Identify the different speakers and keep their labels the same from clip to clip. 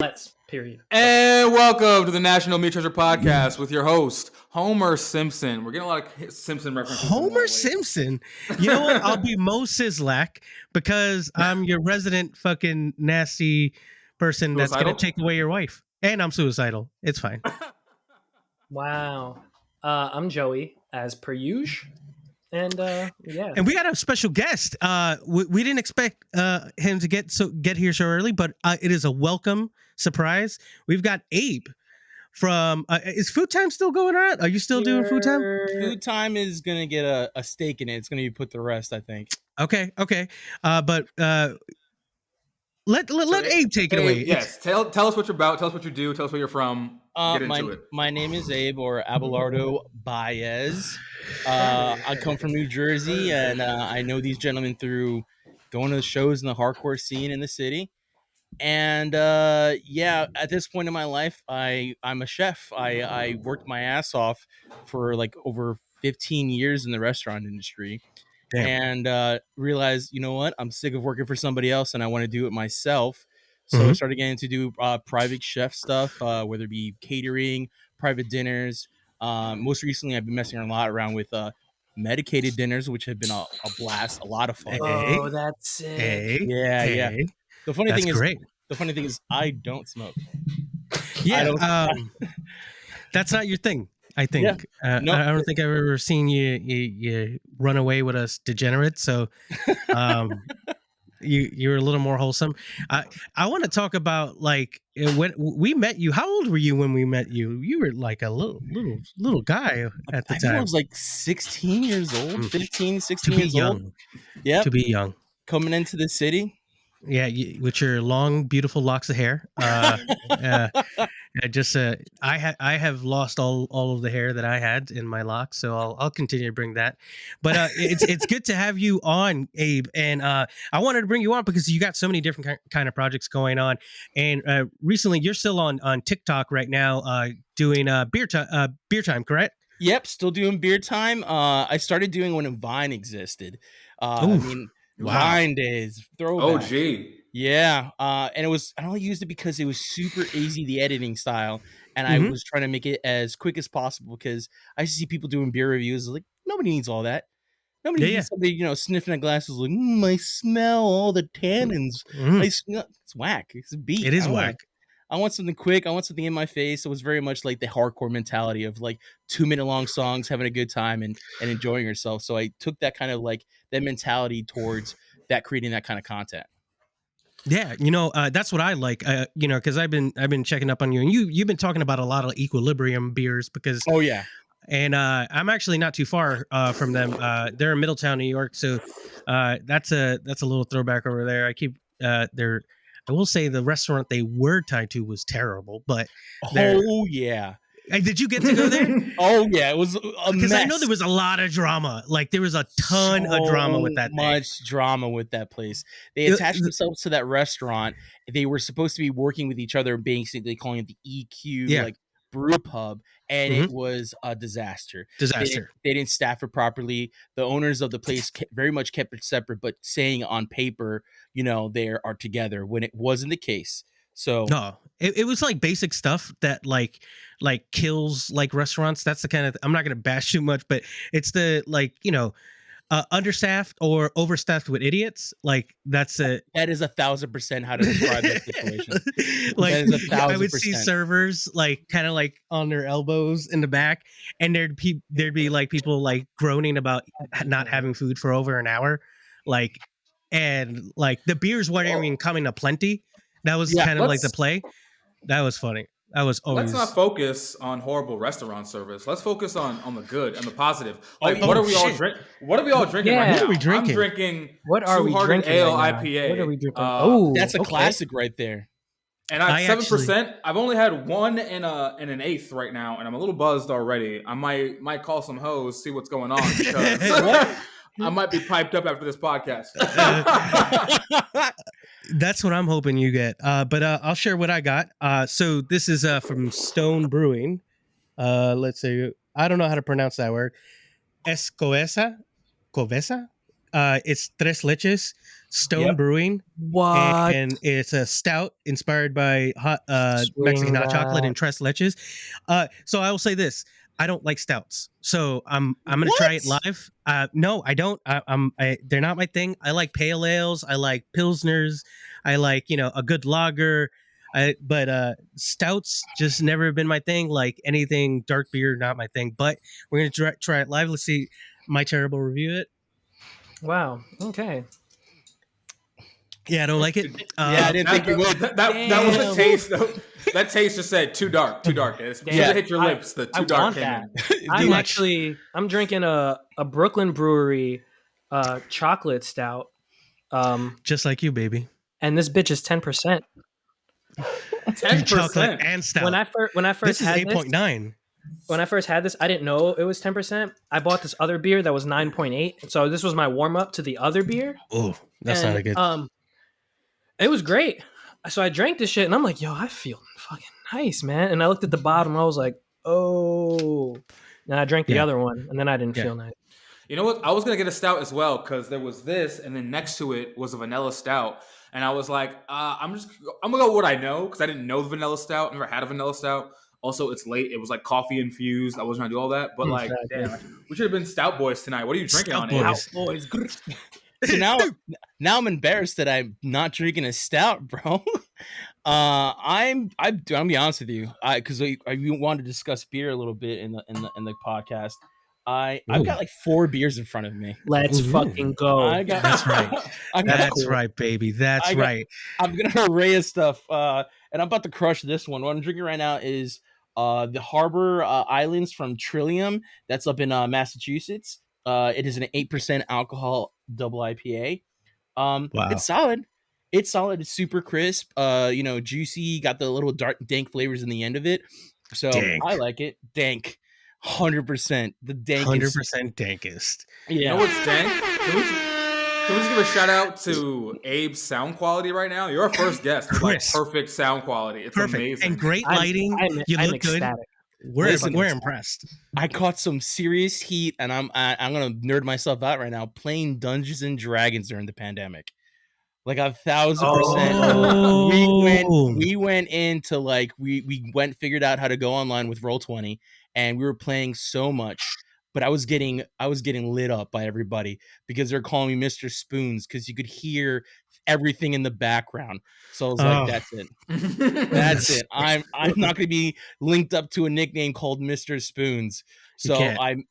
Speaker 1: Let's, period.
Speaker 2: And welcome to the National Meat Treasure Podcast with your host, Homer Simpson. We're getting a lot of Simpson references.
Speaker 3: Homer Simpson? You know what? I'll be Mo Sislak because I'm your resident fucking nasty person that's going to take away your wife. And I'm suicidal. It's fine.
Speaker 1: Wow. I'm Joey, as per usual. And yeah.
Speaker 3: And we got a special guest. We didn't expect him to get here so early, but it is a welcome surprise. We've got Abe from is Food Time still going on? Are you still doing Food Time?
Speaker 4: Food Time is gonna get a stake in it. It's gonna be put to rest, I think.
Speaker 3: Okay. But let Abe take it away.
Speaker 2: Yes, tell us what you're about. Tell us what you do. Tell us where you're from. Get into it.
Speaker 4: My name is Abe, or Abelardo Baez. I come from New Jersey, and I know these gentlemen through going to the shows in the hardcore scene in the city. And at this point in my life, I'm a chef. I worked my ass off for like over 15 years in the restaurant industry. Damn. And realized, you know what, I'm sick of working for somebody else and I want to do it myself. So I started getting to do private chef stuff, whether it be catering, private dinners. Most recently, I've been messing a lot around with medicated dinners, which have been a blast, a lot of fun.
Speaker 1: Oh, that's sick.
Speaker 4: Yeah. The funny thing is, I don't smoke.
Speaker 3: Yeah, that's not your thing. I think. Yeah. No, I don't think I've ever seen you run away with us degenerates. So, you're a little more wholesome. I want to talk about like when we met you. How old were you when we met you? You were like a little guy at the time.
Speaker 4: I was like 16 years old, 15, 16 years old.
Speaker 3: Yeah, to be young,
Speaker 4: coming into the city.
Speaker 3: Yeah, with your long, beautiful locks of hair. I have lost all of the hair that I had in my locks, so I'll continue to bring that. But it's good to have you on, Abe. And I wanted to bring you on because you got so many different kind of projects going on. And recently, you're still on TikTok right now, doing beer time, correct?
Speaker 4: Yep, still doing beer time. I started doing when Vine existed. Vine days, throwback.
Speaker 2: Oh, gee.
Speaker 4: Yeah. And I only used it because it was super easy, the editing style. And I was trying to make it as quick as possible because I see people doing beer reviews. Like, nobody needs all that. Nobody needs somebody, sniffing at glasses like, I smell all the tannins. It's whack. It's a beat.
Speaker 3: It is whack.
Speaker 4: I want something quick. I want something in my face. It was very much like the hardcore mentality of like 2-minute long songs, having a good time and enjoying yourself. So I took that kind of like that mentality towards that, creating that kind of content.
Speaker 3: Yeah, that's what I like. Because I've been checking up on you, and you've been talking about a lot of Equilibrium beers because.
Speaker 4: Oh yeah.
Speaker 3: And I'm actually not too far from them. They're in Middletown, New York, so that's a little throwback over there. I will say the restaurant they were tied to was terrible, but
Speaker 4: yeah.
Speaker 3: Did you get to go there?
Speaker 4: Oh yeah, it was a
Speaker 3: because
Speaker 4: mess.
Speaker 3: I know there was a lot of drama. Like there was a ton of drama with that.
Speaker 4: Much drama with that place. They attached themselves to that restaurant. They were supposed to be working with each other, basically calling it the EQ, like brew pub, and it was a disaster. They didn't staff it properly. The owners of the place very much kept it separate, but saying on paper, they are together when it wasn't the case. So
Speaker 3: no, it was like basic stuff that like kills like restaurants. That's the kind of, I'm not going to bash too much, but it's the understaffed or overstaffed with idiots. Like that is
Speaker 4: 1,000% how to describe that situation.
Speaker 3: Like that is 1,000%. I would see servers like kind of like on their elbows in the back, and there'd be like people like groaning about not having food for over an hour, and the beers weren't even coming aplenty. That was kind of like the play. That was funny. That was always.
Speaker 2: Let's not focus on horrible restaurant service. Let's focus on the good and the positive. What are we all drinking? What are we all drinking right now?
Speaker 3: What are we drinking?
Speaker 2: I'm drinking.
Speaker 1: What are we drinking?
Speaker 2: Ale IPA.
Speaker 1: What are we drinking?
Speaker 4: That's a classic right there.
Speaker 2: And I 7%. I've only had one and an eighth right now, and I'm a little buzzed already. I might call some hoes, see what's going on, because I might be piped up after this podcast.
Speaker 3: That's what I'm hoping you get. But I'll share what I got. So this is from Stone Brewing. Let's see. I don't know how to pronounce that word. Covesa. It's Tres Leches Stone Brewing.
Speaker 1: What?
Speaker 3: And it's a stout inspired by Mexican
Speaker 1: Swing
Speaker 3: hot chocolate
Speaker 1: that.
Speaker 3: and Tres Leches. So I will say this: I don't like stouts, so I'm gonna try it live. No, I don't. They're not my thing. I like pale ales. I like pilsners. I like a good lager. But stouts just never been my thing. Like anything dark beer, not my thing. But we're gonna try it live. Let's see my terrible review it.
Speaker 1: Wow. Okay.
Speaker 3: Yeah, I don't like it.
Speaker 4: I didn't think you would.
Speaker 2: That was a taste. That taste just said too dark. Too dark. As soon as it hit your lips, the too dark came in.
Speaker 1: I'm drinking a Brooklyn Brewery chocolate stout.
Speaker 3: Just like you, baby.
Speaker 1: And this bitch is 10%.
Speaker 2: 10%
Speaker 3: and stout.
Speaker 1: When I first
Speaker 3: this is
Speaker 1: had
Speaker 3: 8.9.
Speaker 1: When I first had this, I didn't know it was 10%. I bought this other beer that was 9.8. So this was my warm up to the other beer.
Speaker 3: Oh, that's not a good.
Speaker 1: It was great. So I drank this shit and I'm like, yo, I feel fucking nice, man. And I looked at the bottom and I was like, oh. And I drank the other one and then I didn't feel nice.
Speaker 2: You know what? I was gonna get a stout as well because there was this, and then next to it was a vanilla stout, and I was like, I'm gonna go with what I know because I didn't know the vanilla stout, never had a vanilla stout. Also, it's late. It was like coffee infused. I wasn't gonna do all that, but like, damn, we should have been stout boys tonight. What are you drinking on it?
Speaker 1: Stout boys.
Speaker 4: So now I'm embarrassed that I'm not drinking a stout, bro. I'm gonna be honest with you, because we wanted to discuss beer a little bit in the podcast. I've got like 4 beers in front of me.
Speaker 1: Let's fucking go.
Speaker 3: That's right. That's right, baby. That's right.
Speaker 4: I've got an array of stuff, and I'm about to crush this one. What I'm drinking right now is the Harbor Islands from Thrillah. That's up in Massachusetts. It is an 8% alcohol double IPA. Wow. It's solid. It's super crisp. Juicy. Got the little dark, dank flavors in the end of it. So dank. I like it. Dank. 100%. The dankest.
Speaker 3: 100% dankest.
Speaker 2: Yeah. You know what's dank? Can we just give a shout out to Abe's sound quality right now? You're our first guest with like perfect sound quality. It's perfect. Amazing.
Speaker 3: And great lighting. You look good. We're impressed.
Speaker 4: I caught some serious heat, and I'm gonna nerd myself out right now playing Dungeons and Dragons during the pandemic. Like 1,000%. We went into like we figured out how to go online with Roll20, and we were playing so much. But I was getting lit up by everybody because they're calling me Mr. Spoons because you could hear everything in the background. So I was like, that's it. That's it. I'm not going to be linked up to a nickname called Mr. Spoons. So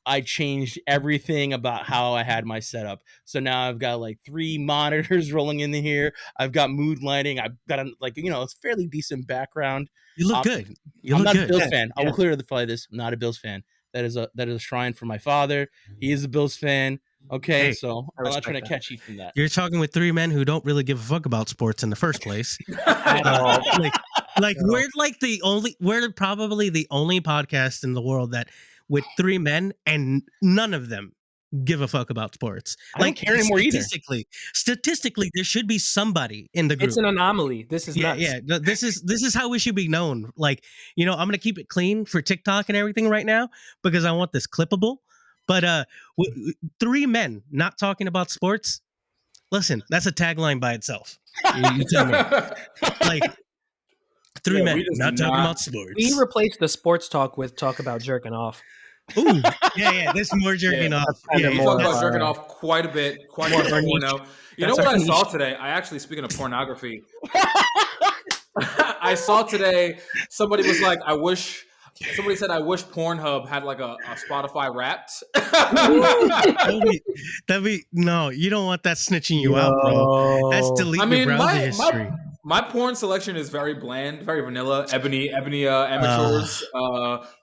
Speaker 4: I changed everything about how I had my setup. So now I've got like 3 monitors rolling in here. I've got mood lighting. I've got it's fairly decent background.
Speaker 3: You look good.
Speaker 4: I'm not a Bills fan. I will clarify this. I'm not a Bills fan. That is a shrine for my father. He is a Bills fan. Okay, so I'm not trying to catch you from that.
Speaker 3: You're talking with 3 men who don't really give a fuck about sports in the first place. We're probably the only podcast in the world that with 3 men and none of them give a fuck about sports.
Speaker 4: I don't care anymore either.
Speaker 3: Statistically, there should be somebody in the group.
Speaker 1: It's an anomaly. This is nuts.
Speaker 3: Yeah. This is how we should be known. Like, I'm gonna keep it clean for TikTok and everything right now because I want this clippable. But 3 men not talking about sports. Listen, that's a tagline by itself. You tell me. Like 3 men not talking about sports.
Speaker 1: We replaced the sports talk with talk about jerking off.
Speaker 3: Ooh, yeah. There's more jerking off.
Speaker 2: We talk about jerking off quite a bit. Quite more porno. You know what I saw today? Speaking of pornography, I saw today somebody was like, somebody said, I wish Pornhub had like a Spotify Wrapped.
Speaker 3: No, you don't want that snitching you out, bro. That's deleting your browser history.
Speaker 2: My porn selection is very bland, very vanilla. Ebony amateurs.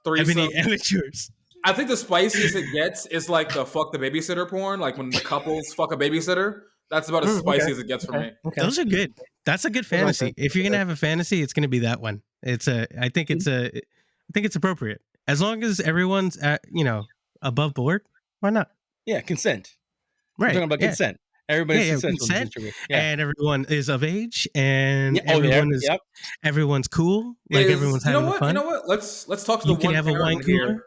Speaker 3: Ebony amateurs.
Speaker 2: I think the spiciest it gets is like the fuck the babysitter porn, like when the couples fuck a babysitter. That's about as spicy as it gets for me.
Speaker 3: Okay. Those are good. That's a good fantasy. If you're gonna have a fantasy, it's gonna be that one. I think it's appropriate as long as everyone's above board. Why not?
Speaker 4: Yeah, consent.
Speaker 3: Right.
Speaker 4: We're talking about consent. Everybody's consent.
Speaker 3: And everyone is of age, and everyone's cool. Like everyone's having fun.
Speaker 2: You know what? Let's talk to the one
Speaker 3: can have a wine cooler.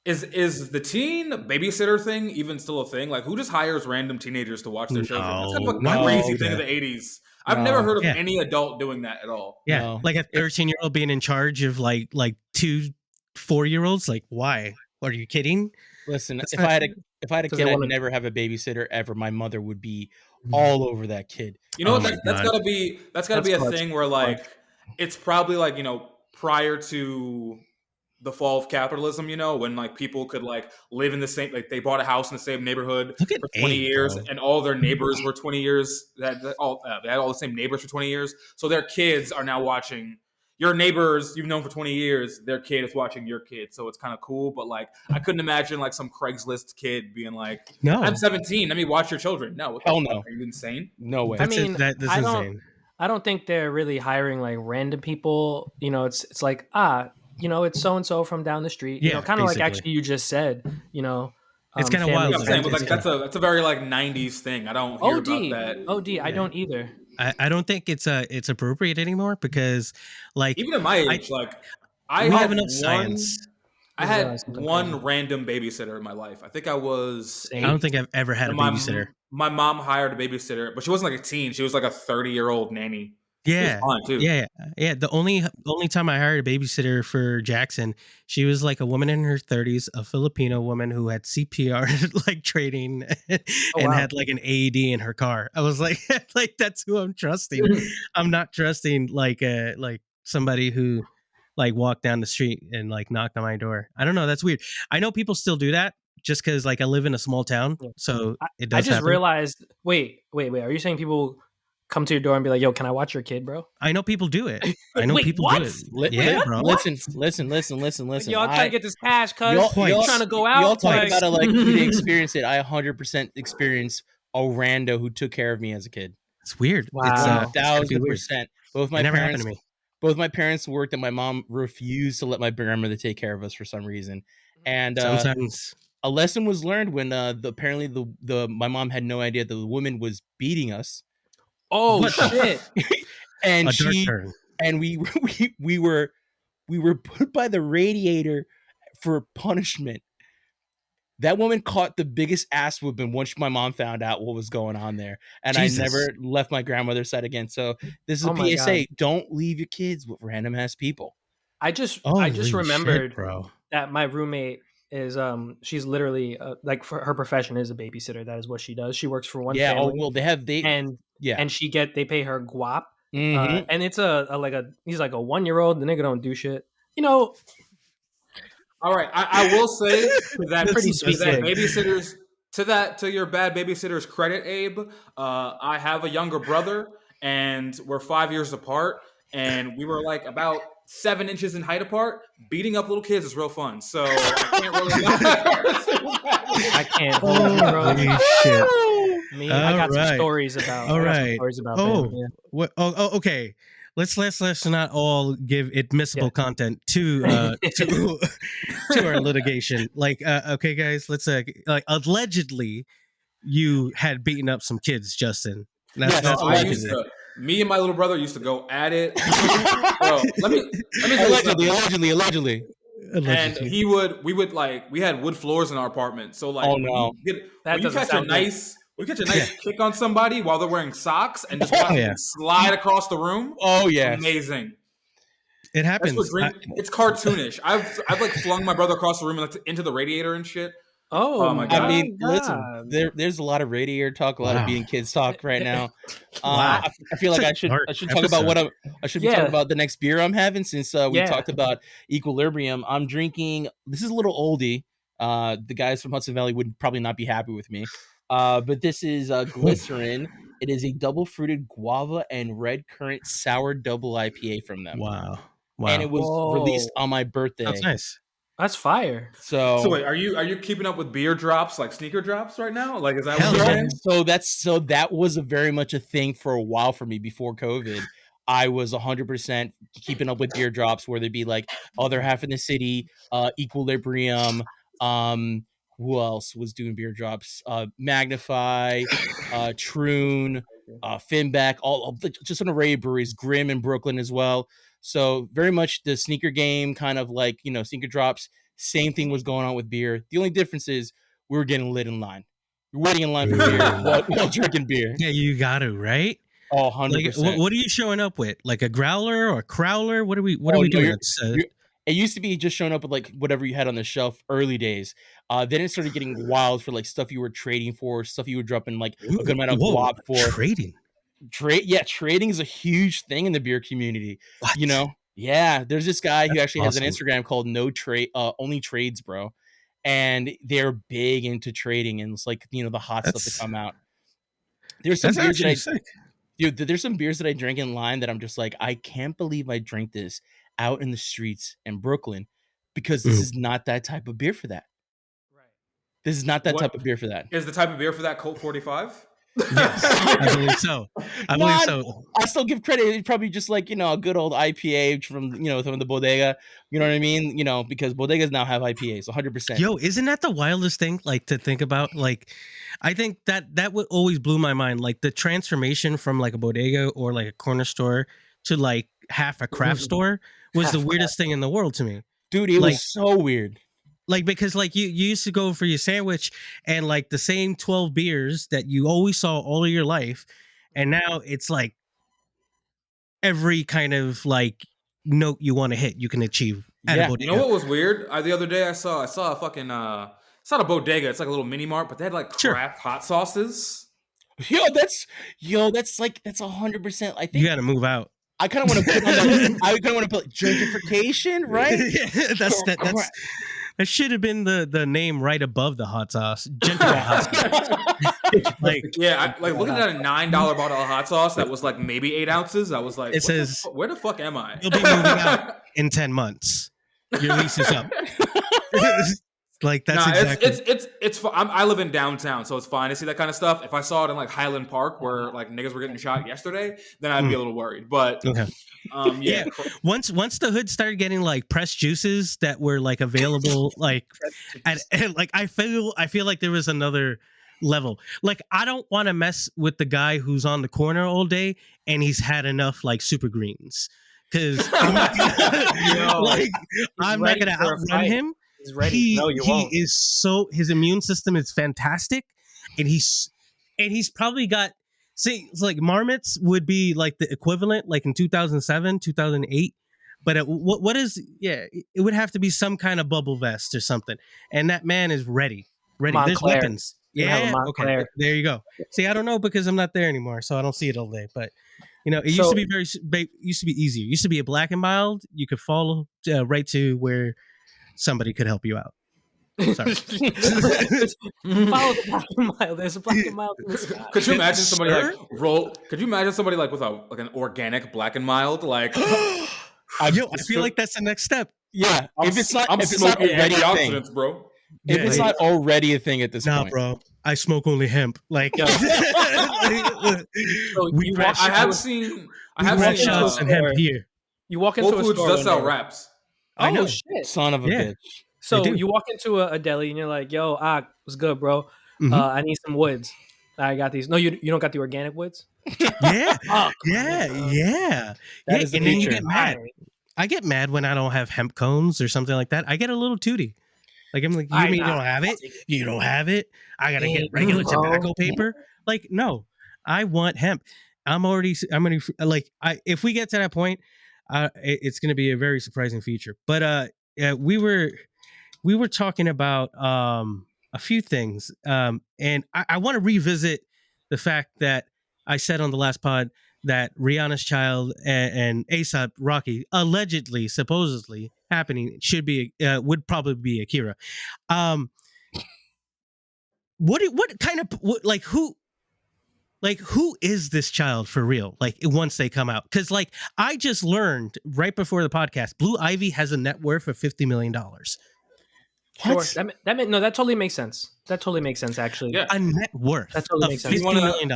Speaker 2: Is the teen babysitter thing even still a thing? Like, who just hires random teenagers to watch their children? That's kind of
Speaker 3: Why
Speaker 2: a
Speaker 3: would you
Speaker 2: crazy
Speaker 3: do
Speaker 2: thing of
Speaker 3: that?
Speaker 2: the '80s. I've never heard of
Speaker 3: Yeah.
Speaker 2: any adult doing that at all.
Speaker 3: Yeah,
Speaker 4: No.
Speaker 3: like a 13-year-old being in charge of like 2 4-year-olds. Like, why? Are you kidding?
Speaker 4: Listen,
Speaker 3: That's
Speaker 4: if
Speaker 3: not-
Speaker 4: I had a
Speaker 1: Because
Speaker 4: kid,
Speaker 1: they
Speaker 4: I'd
Speaker 1: wanna-
Speaker 4: never have a babysitter ever. My mother would be all over that kid.
Speaker 2: You know
Speaker 3: Oh
Speaker 2: what?
Speaker 3: my
Speaker 2: That's
Speaker 3: God.
Speaker 2: gotta be
Speaker 1: That's
Speaker 2: a
Speaker 1: clutch.
Speaker 2: thing where like it's probably like prior to the fall of capitalism, when like people could like live in the same, like they bought a house in the same neighborhood
Speaker 3: Look at
Speaker 2: for 20
Speaker 3: Abe,
Speaker 2: years,
Speaker 3: bro.
Speaker 2: and all their neighbors were 20 years. They had all the same neighbors for 20 years, so their kids are now watching your neighbors you've known for 20 years. Their kid is watching your kid, so it's kind of cool. But like, I couldn't imagine like some Craigslist kid being like,
Speaker 3: No,
Speaker 2: "I'm 17, let me watch your children." No, what the
Speaker 4: Hell
Speaker 2: fuck?
Speaker 4: no.
Speaker 2: Are you insane?
Speaker 4: No way.
Speaker 1: I
Speaker 3: that's
Speaker 1: mean,
Speaker 3: that's
Speaker 1: I don't.
Speaker 3: insane.
Speaker 1: I don't think they're really hiring like random people. It's like it's so and so from down the street.
Speaker 3: Yeah,
Speaker 1: Kind of like
Speaker 3: basically.
Speaker 1: actually you just said.
Speaker 3: It's kinda
Speaker 1: family
Speaker 3: wild,
Speaker 2: Yeah, I'm saying, but
Speaker 1: friends
Speaker 2: like
Speaker 1: and stuff.
Speaker 2: that's a very like '90s thing. I don't hear about that.
Speaker 1: OD. I don't either.
Speaker 3: I don't think it's appropriate anymore because, like,
Speaker 2: Even at my age, like I
Speaker 3: we
Speaker 2: had
Speaker 3: have enough
Speaker 2: one,
Speaker 3: science.
Speaker 2: I
Speaker 1: Yeah,
Speaker 2: had
Speaker 1: something
Speaker 2: one
Speaker 1: crazy.
Speaker 2: random babysitter in my life. I think I was
Speaker 1: Same.
Speaker 3: I don't
Speaker 2: 8,
Speaker 3: think I've ever had a
Speaker 2: and
Speaker 3: babysitter.
Speaker 2: my mom hired a babysitter, but she wasn't like a teen. She was like a 30-year-old nanny.
Speaker 3: Yeah,
Speaker 2: Fine too.
Speaker 3: yeah. The only time I hired a babysitter for Jackson, she was like a woman in her 30s, a Filipino woman who had CPR like training and
Speaker 1: wow.
Speaker 3: had like an AED in her car. I was like, like that's who I'm trusting. I'm not trusting like somebody who like walked down the street and like knocked on my door. I don't know. That's weird. I know people still do that just because like I live in a small town, so it does.
Speaker 1: I just
Speaker 3: happen.
Speaker 1: realized. Wait. Are you saying people come to your door and be like, "Yo, can I watch your kid, bro"?
Speaker 3: I know people do it. I know
Speaker 1: Wait,
Speaker 3: people
Speaker 1: what?
Speaker 3: do it. Yeah, bro.
Speaker 4: Listen.
Speaker 1: Yo, I'm trying to get this cash, cuz
Speaker 3: Y'all-
Speaker 1: trying to go out.
Speaker 4: Y'all talk
Speaker 1: like-
Speaker 4: about it like you didn't experience it. I 100% experienced a rando who took care of me as a kid.
Speaker 3: It's weird.
Speaker 1: Wow.
Speaker 3: It's gotta be weird.
Speaker 4: 1,000%. Both
Speaker 3: It
Speaker 4: my
Speaker 3: never
Speaker 4: parents,
Speaker 3: happened to me.
Speaker 4: both my parents worked, and my mom refused to let my grandmother take care of us for some reason. And
Speaker 3: Sometimes
Speaker 4: a lesson was learned when apparently my mom had no idea that the woman was beating us,
Speaker 1: Oh
Speaker 3: What the-
Speaker 1: shit!
Speaker 4: and
Speaker 3: a dark turn.
Speaker 4: and we were put by the radiator for punishment. That woman caught the biggest ass whooping once my mom found out what was going on there, and
Speaker 3: Jesus.
Speaker 4: I never left my grandmother's side again. So this is
Speaker 1: Oh
Speaker 4: a
Speaker 1: my
Speaker 4: PSA: don't leave your kids with random ass people.
Speaker 1: I just
Speaker 3: Holy
Speaker 1: remembered
Speaker 3: shit, bro.
Speaker 1: that my roommate is she's literally like for her profession is a babysitter. That is what she does. She works for one
Speaker 4: Yeah.
Speaker 1: family.
Speaker 4: Oh well,
Speaker 1: and
Speaker 4: yeah.
Speaker 1: and they pay her guap.
Speaker 4: Mhm.
Speaker 1: And it's he's like a 1-year-old. The nigga don't do shit.
Speaker 2: All right, I will say to that
Speaker 1: Pretty sweet
Speaker 2: that
Speaker 1: gig.
Speaker 2: babysitters to your bad babysitter's credit, Abe. I have a younger brother, and we're 5 years apart, and we were like about 7 inches in height apart. Beating up little kids is real fun, so I can't really.
Speaker 1: I can't hold you, bro.
Speaker 3: Holy shit.
Speaker 1: I got some
Speaker 3: Alright.
Speaker 1: stories about.
Speaker 3: All
Speaker 1: I got some
Speaker 3: right.
Speaker 1: stories about
Speaker 3: Oh,
Speaker 1: them, yeah.
Speaker 3: what? Oh, okay. Let's not all give admissible content to our litigation. Like, okay, guys, let's like allegedly you had beaten up some kids, Justin.
Speaker 4: Yes,
Speaker 2: No,
Speaker 3: allegedly.
Speaker 2: me and my little brother used to go at it. Bro, let me tell you something.
Speaker 4: allegedly.
Speaker 2: And we had wood floors in our apartment. So like,
Speaker 4: Oh, no.
Speaker 1: That
Speaker 2: when you
Speaker 1: doesn't
Speaker 2: catch a
Speaker 1: sound good.
Speaker 2: nice kick on somebody while they're wearing socks and just watch
Speaker 3: yeah.
Speaker 2: them slide across the room.
Speaker 4: Oh yeah.
Speaker 2: Amazing.
Speaker 3: It happens.
Speaker 2: It's cartoonish. I've like flung my brother across the room and like, into the radiator and shit.
Speaker 1: Oh my god!
Speaker 4: I mean, listen, there's a lot of radiator talk, a lot of being kids talk right now.
Speaker 3: Wow.
Speaker 4: I feel like I should talk about what I should be talking about the next beer I'm having since we talked about Equilibrium. I'm drinking. This is a little oldie. The guys from Hudson Valley would probably not be happy with me. But this is Glycerin. It is a double fruited guava and red currant sour double IPA from them.
Speaker 3: Wow.
Speaker 4: And it was released on my birthday.
Speaker 3: That's nice.
Speaker 1: That's fire.
Speaker 2: So wait, are you keeping up with beer drops, like sneaker drops right now? Like, is that
Speaker 3: Hell
Speaker 2: what you're
Speaker 3: yeah.
Speaker 2: saying?
Speaker 4: So that was very much a thing for a while for me before COVID. I was 100% keeping up with beer drops where they'd be like, oh, they're half in the city, Equilibrium. Who else was doing beer drops? Magnify, Troon, Finback, all just an array of breweries, Grimm in Brooklyn as well. So very much the sneaker game, kind of like, sneaker drops Same thing was going on with beer. The only difference is we were getting lit in line. We're waiting in line for beer while drinking beer.
Speaker 3: Yeah, you got to, right?
Speaker 4: Oh, 100%.
Speaker 3: Like, what are you showing up with? Like a growler or a crowler? What are we doing?
Speaker 4: It used to be just showing up with like whatever you had on the shelf early days. Then it started getting wild for like stuff you were trading for, stuff you were dropping like a good amount of guap for.
Speaker 3: Trading.
Speaker 4: Trading is a huge thing in the beer community. What? You know? Yeah, there's this guy who actually has an Instagram called Only Trades, bro. And they're big into trading, and it's like, the hot stuff to come out. There's some beers there's some beers that I drink in line that I'm just like, I can't believe I drank this out in the streets in Brooklyn, because this is not that type of beer for that.
Speaker 2: Right.
Speaker 4: This is not that type of beer for that.
Speaker 2: Is the type of beer for that Colt 45?
Speaker 3: Yes, I believe so.
Speaker 4: I still give credit. It's probably just like, a good old IPA from the bodega. You know what I mean? Because bodegas now have IPAs, 100%.
Speaker 3: Yo, isn't that the wildest thing? Like, to think about? Like, I think that would always blew my mind. Like the transformation from like a bodega or like a corner store to like half a craft store was the weirdest thing in the world to me.
Speaker 4: Dude, it was so weird.
Speaker 3: Like, because like you used to go for your sandwich and like the same 12 beers that you always saw all of your life, and now it's like every kind of like note you want to hit you can achieve at a bodega.
Speaker 2: You know what was weird? The other day I saw a fucking it's not a bodega, it's like a little mini mart, but they had like craft hot sauces.
Speaker 4: That's 100%. I think
Speaker 3: you got to move out.
Speaker 4: I kind of want to put on that. I kind of want to put gentrification, right?
Speaker 3: That should have been the name right above the hot sauce. Gentrified hot sauce.
Speaker 2: Looking at a $9 bottle of hot sauce that was like maybe 8 ounces. I was like,
Speaker 3: it says,
Speaker 2: where the fuck am I?
Speaker 3: You'll be moving out in 10 months. Your lease is up. Like, that's exactly.
Speaker 2: It's I live in downtown, so it's fine to see that kind of stuff. If I saw it in like Highland Park where like niggas were getting shot yesterday, then I'd be a little worried. But
Speaker 3: okay. Once the hood started getting like pressed juices that were like available, like like I feel like there was another level. Like, I don't want to mess with the guy who's on the corner all day and he's had enough like super greens, because I'm not gonna outrun him.
Speaker 1: He's ready.
Speaker 3: His immune system is fantastic, and he's probably got, it's like marmots would be like the equivalent, like in 2007, 2008. But what is it would have to be some kind of bubble vest or something, and that man is ready.
Speaker 1: Montclair.
Speaker 3: There's weapons. Yeah,
Speaker 1: okay.
Speaker 3: There you go. See, I don't know because I'm not there anymore, so I don't see it all day. But it used to be easier. It used to be a black and mild. You could follow right to where somebody could help you out. Sorry.
Speaker 1: Follow the black and mild. There's a black and mild in the sky.
Speaker 2: Could you imagine somebody Could you imagine somebody like with an organic black and mild? Like,
Speaker 3: I feel like that's the next step.
Speaker 4: Yeah,
Speaker 2: if it's not already antioxidants, bro.
Speaker 4: If it's not already a thing at this point,
Speaker 3: bro. I smoke only hemp. Like,
Speaker 2: I have seen
Speaker 3: shots and hemp here.
Speaker 1: You walk into
Speaker 2: Whole Foods
Speaker 1: a store.
Speaker 2: Does sell wraps.
Speaker 3: I know,
Speaker 1: shit.
Speaker 4: Son of a bitch.
Speaker 1: So you walk into a deli and you're like, "Yo, what's good, bro? I need some woods. I got these." No, you don't got the organic woods.
Speaker 3: Yeah, yeah.
Speaker 4: That is the
Speaker 3: and then you
Speaker 4: future.
Speaker 3: get mad. I get mad when I don't have hemp cones or something like that. I get a little tooty. Like, I'm like, you mean you don't have it? You don't have it? I gotta get regular tobacco paper. Like, no, I want hemp. I'm already like, if we get to that point, it's gonna be a very surprising future. But we were talking about a few things, and I want to revisit the fact that I said on the last pod that Rihanna's child and A$AP Rocky allegedly, supposedly happening would probably be Akira. Who is this child for real? Like, once they come out, because like I just learned right before the podcast, Blue Ivy has a net worth of $50 million.
Speaker 1: Sure. That totally makes sense. That totally makes sense, actually.
Speaker 2: Yeah.
Speaker 3: A net worth
Speaker 1: that totally makes sense.
Speaker 3: $50 million.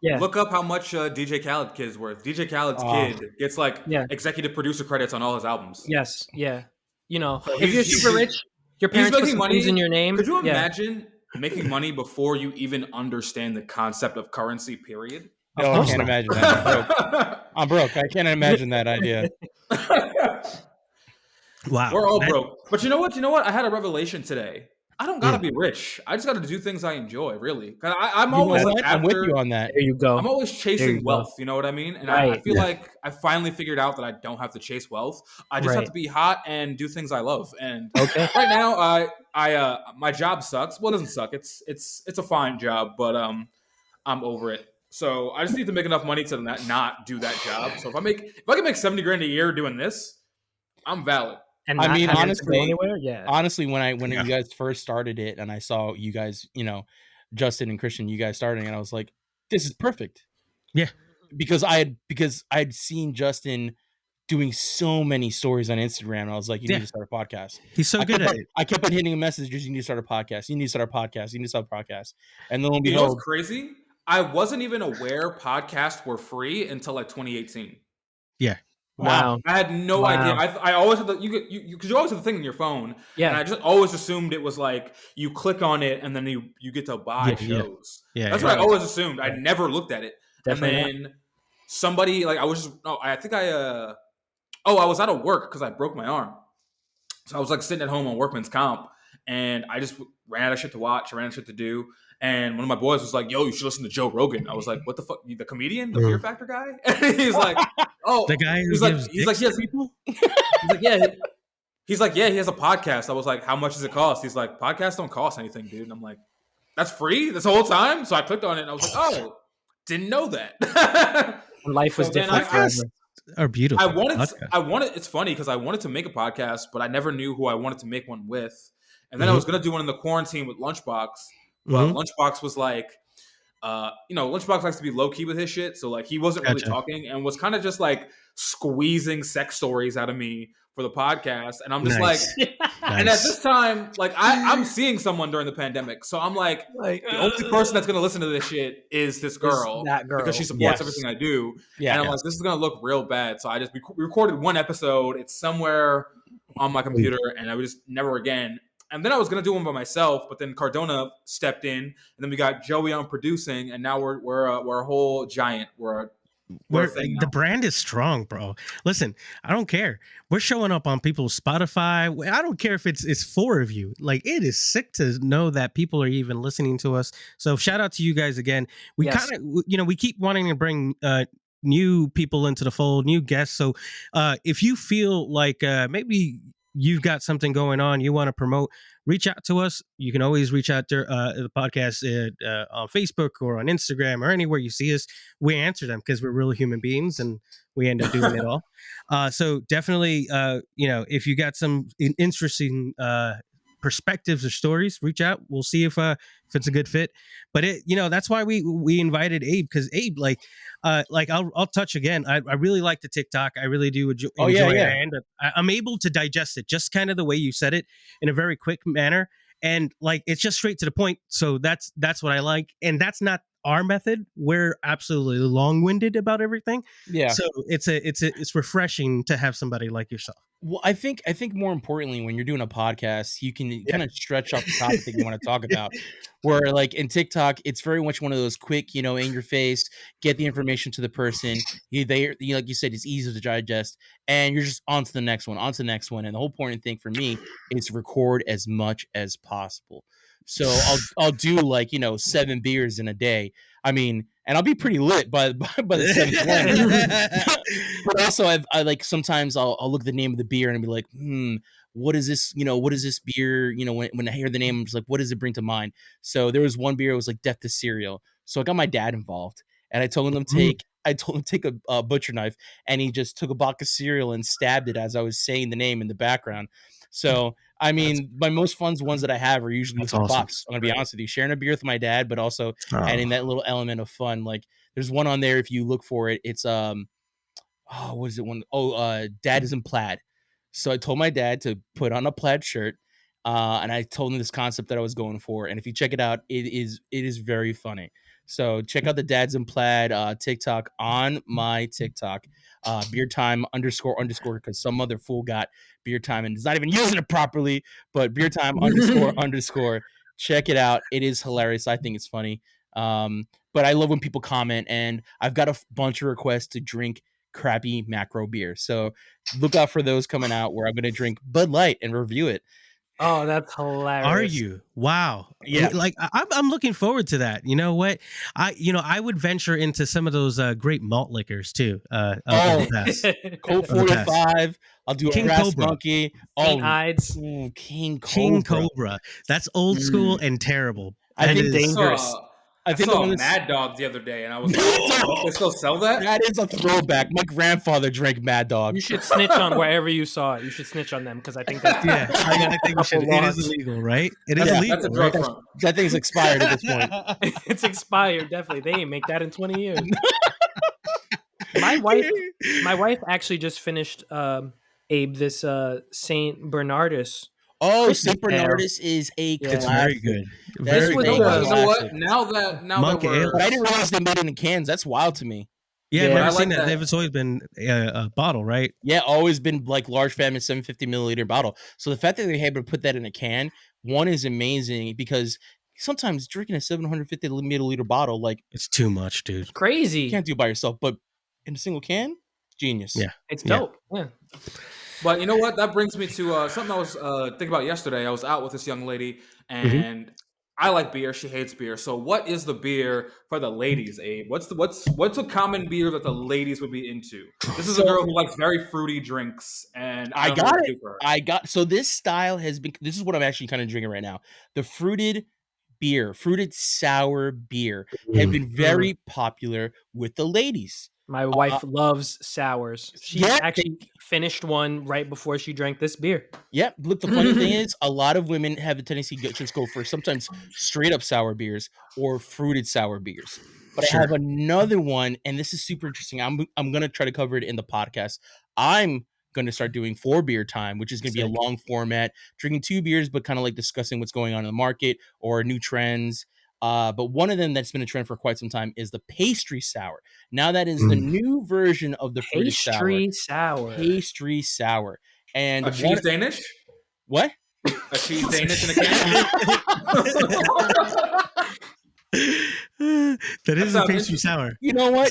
Speaker 1: Yeah.
Speaker 2: Look up how much DJ Khaled kid is worth. DJ Khaled's kid gets like executive producer credits on all his albums.
Speaker 1: Yes. Yeah. If you're super rich, your parents put some things in your name.
Speaker 2: Could you imagine making money before you even understand the concept of currency, period?
Speaker 4: No, I can't imagine that. I'm broke. I can't imagine that idea.
Speaker 3: Wow.
Speaker 2: We're all broke. But you know what? I had a revelation today. I don't gotta
Speaker 3: Mm.
Speaker 2: be rich. I just gotta do things I enjoy, really. 'Cause I'm
Speaker 4: You know
Speaker 2: always like
Speaker 4: what? I'm with you on that.
Speaker 1: There you go.
Speaker 2: I'm always
Speaker 1: There
Speaker 2: chasing
Speaker 1: you go.
Speaker 2: wealth, you know what I mean? And I
Speaker 1: Right.
Speaker 2: feel like I finally figured out that I don't have to chase wealth. I just have
Speaker 1: Right.
Speaker 2: to be hot and do things I love. And
Speaker 1: Okay.
Speaker 2: right now, I my job sucks. Well, it doesn't suck. It's a fine job, but I'm over it. So I just need to make enough money to not do that job. So if I can make 70 grand a year doing this, I'm valid.
Speaker 1: And
Speaker 4: I
Speaker 1: not
Speaker 4: mean,
Speaker 1: having to go
Speaker 4: honestly,
Speaker 1: anywhere. Yeah.
Speaker 4: honestly, when you guys first started it, and I saw you guys, Justin and Christian, you guys starting, and I was like, this is perfect.
Speaker 3: Yeah.
Speaker 4: Because I'd seen Justin doing so many stories on Instagram. And I was like, you need to start a podcast.
Speaker 3: He's so good at it.
Speaker 4: I kept on hitting him messages. You need to start a podcast. You need to start a podcast. You need to start a podcast. And then lo and
Speaker 2: You know what's
Speaker 4: behold,
Speaker 2: crazy? I wasn't even aware podcasts were free until like 2018.
Speaker 3: Yeah.
Speaker 1: Wow.
Speaker 2: I had no idea. I always had because you always have the thing on your phone.
Speaker 1: Yeah.
Speaker 2: And I just always assumed it was like you click on it and then you get to buy shows.
Speaker 3: Yeah.
Speaker 2: That's what I always assumed. I never looked at it.
Speaker 1: Definitely
Speaker 2: and then somebody like I was just I think I was out of work because I broke my arm. So I was like sitting at home on workman's comp and I just ran out of shit to watch, I ran out of shit to do. And one of my boys was like, yo, you should listen to Joe Rogan. I was like, what the fuck? The comedian? The Fear Factor guy? And he's like, oh.
Speaker 3: The guy who
Speaker 2: he's like,
Speaker 3: gives people?
Speaker 2: He's like, yeah. He's like, yeah, he has a podcast. I was like, how much does it cost? He's like, podcasts don't cost anything, dude. And I'm like, that's free this whole time? So I clicked on it and I was like, oh, didn't know that.
Speaker 1: Life was different.
Speaker 3: Podcasts are beautiful.
Speaker 2: It's funny because I wanted to make a podcast, but I never knew who I wanted to make one with. And then I was going to do one in the quarantine with Lunchbox. But Lunchbox was like, Lunchbox likes to be low key with his shit. So like he wasn't really talking and was kind of just like squeezing sex stories out of me for the podcast. And I'm just like, and at this time, like I'm seeing someone during the pandemic. So I'm like the only person that's going to listen to this shit is this girl.
Speaker 1: That girl.
Speaker 2: Because she supports everything I do.
Speaker 4: Yeah,
Speaker 2: and I'm like, this is going to look real bad. So I just recorded one episode. It's somewhere on my computer and I would just never again. And then I was gonna do one by myself, but then Cardona stepped in, and then we got Joey on producing, and now we're a whole giant. We're
Speaker 3: the brand is strong, bro. Listen, I don't care. We're showing up on people's Spotify. I don't care if it's 4 of you. Like it is sick to know that people are even listening to us. So shout out to you guys again. We kind of, we keep wanting to bring new people into the fold, new guests. So if you feel like maybe you've got something going on you want to promote, reach out to us. You can always reach out to the podcast on Facebook or on Instagram or anywhere you see us. We answer them because we're real human beings and we end up doing it all. So definitely, if you got some interesting perspectives or stories, reach out. We'll see if it's a good fit. But that's why we invited Abe, because Abe, I'll touch again. I really like the TikTok. I really do enjoy it, and I'm able to digest it just kind of the way you said it in a very quick manner, and like it's just straight to the point. So that's what I like, and that's not our method. We're absolutely long-winded about everything.
Speaker 4: Yeah.
Speaker 3: So it's refreshing to have somebody like yourself.
Speaker 4: Well, I think more importantly, when you're doing a podcast, you can kind of stretch out the topic that you want to talk about. Where like in TikTok, it's very much one of those quick, in your face, get the information to the person. Like you said, it's easy to digest, and you're just on to the next one. And the whole important thing for me is to record as much as possible. So I'll do 7 beers in a day. I mean, and I'll be pretty lit by the 7th one. But also, I like sometimes I'll look at the name of the beer and be like, what is this? What is this beer? When I hear the name, I'm just like, what does it bring to mind? So there was one beer, it was like Death to Cereal. So I got my dad involved, and I told him to take a butcher knife, and he just took a box of cereal and stabbed it as I was saying the name in the background. So I mean, my most fun ones that I have are usually with the box. I'm gonna be honest with you, sharing a beer with my dad, but also adding that little element of fun. Like there's one on there if you look for it. It's what is it one? Dad is in plaid. So I told my dad to put on a plaid shirt, and I told him this concept that I was going for. And if you check it out, it is very funny. So check out the Dads in Plaid TikTok on my TikTok, beer time _ because some other fool got beer time and is not even using it properly. But beer time _ check it out. It is hilarious. I think it's funny. But I love when people comment, and I've got a bunch of requests to drink crappy macro beer. So look out for those coming out where I'm going to drink Bud Light and review it.
Speaker 1: Oh, that's hilarious.
Speaker 3: Are you? Wow.
Speaker 4: Yeah.
Speaker 3: Like I'm looking forward to that. You know what? I would venture into some of those great malt liquors too.
Speaker 4: Colt 45. I'll do a
Speaker 3: King
Speaker 4: Brass
Speaker 3: Cobra.
Speaker 4: Monkey.
Speaker 1: King Ides.
Speaker 4: King Cobra.
Speaker 3: King Cobra. That's old school and terrible.
Speaker 4: I think
Speaker 1: dangerous.
Speaker 2: I saw Mad Dog the other day, and I was like, "Oh, they still sell that?"
Speaker 4: That is a throwback. My grandfather drank Mad Dog.
Speaker 1: You should snitch on wherever you saw it. You should snitch on them because I think that's
Speaker 3: I think we should. It is illegal, right? It is illegal.
Speaker 2: That's a drug
Speaker 3: right?
Speaker 2: front.
Speaker 4: That thing's expired at this point.
Speaker 1: It's expired. Definitely, they ain't make that in 20 years. My wife actually just finished Abe this Saint Bernardus.
Speaker 4: Oh, Saint Bernardus is a classic.
Speaker 3: Very good.
Speaker 1: This was
Speaker 2: You know what? Now that we're,
Speaker 4: but I didn't realize they made it in cans. That's wild to me.
Speaker 3: Yeah, I've never
Speaker 2: I
Speaker 3: seen
Speaker 2: like
Speaker 3: that.
Speaker 2: that.
Speaker 3: It's always been a bottle, right?
Speaker 4: Yeah, always been like large family 750 milliliter bottle. So the fact that they're able to put that in a can, one is amazing because sometimes drinking a 750 milliliter bottle, like
Speaker 3: It's too much, dude.
Speaker 1: Crazy.
Speaker 4: you can't do it by yourself. But in a single can, genius.
Speaker 3: Yeah.
Speaker 1: It's dope. Yeah.
Speaker 2: But you know what? That brings me to something I was thinking about yesterday. I was out with this young lady, and I like beer. She hates beer. So, what is the beer for the ladies, Abe? What's a common beer that the ladies would be into? This is a girl who likes very fruity drinks, and
Speaker 4: I
Speaker 2: don't know
Speaker 4: got
Speaker 2: what to
Speaker 4: it.
Speaker 2: do for her.
Speaker 4: So this style has been. This is what I'm actually kind of drinking right now. The fruited sour beer, have been very popular with the ladies.
Speaker 1: My wife loves sours. She actually finished one right before she drank this beer.
Speaker 4: Yep. Look, the funny thing is, a lot of women have the tendency to just go for sometimes straight up sour beers or fruited sour beers. But I have another one, and this is super interesting. I'm gonna try to cover it in the podcast. I'm going to start doing 4 beer time, which is going to be a long format, drinking 2 beers, but kind of like discussing what's going on in the market or new trends. But one of them that's been a trend for quite some time is the pastry sour. Now that is the new version of the fruited sour. Pastry sour. And
Speaker 2: A cheese Danish?
Speaker 4: What?
Speaker 2: A cheese Danish in a can?
Speaker 3: That is a pastry sour.
Speaker 4: You know what?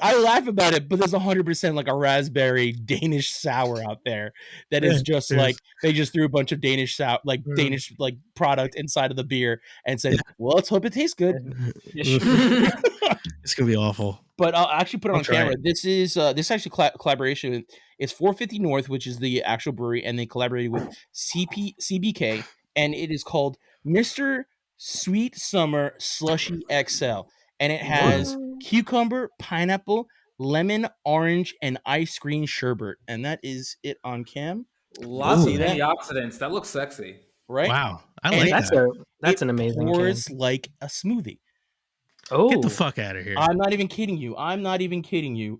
Speaker 4: I laugh about it, but there's 100% like a raspberry Danish sour out there that is just like they just threw a bunch of Danish sour, like Danish like product inside of the beer and said, "Well, let's hope it tastes good."
Speaker 3: It's gonna be awful.
Speaker 4: But I'll actually put it on camera. This is actually collaboration. It's 450 North, which is the actual brewery, and they collaborated with CBK, and it is called Mr. Sweet Summer Slushy XL, and it has cucumber, pineapple, lemon, orange, and ice cream sherbet, and that is it on cam.
Speaker 2: Lots of antioxidants. That looks sexy,
Speaker 4: right?
Speaker 3: Wow, I like that.
Speaker 1: That's an amazing.
Speaker 4: Pours like a smoothie.
Speaker 3: Oh, get the fuck out of here!
Speaker 4: I'm not even kidding you.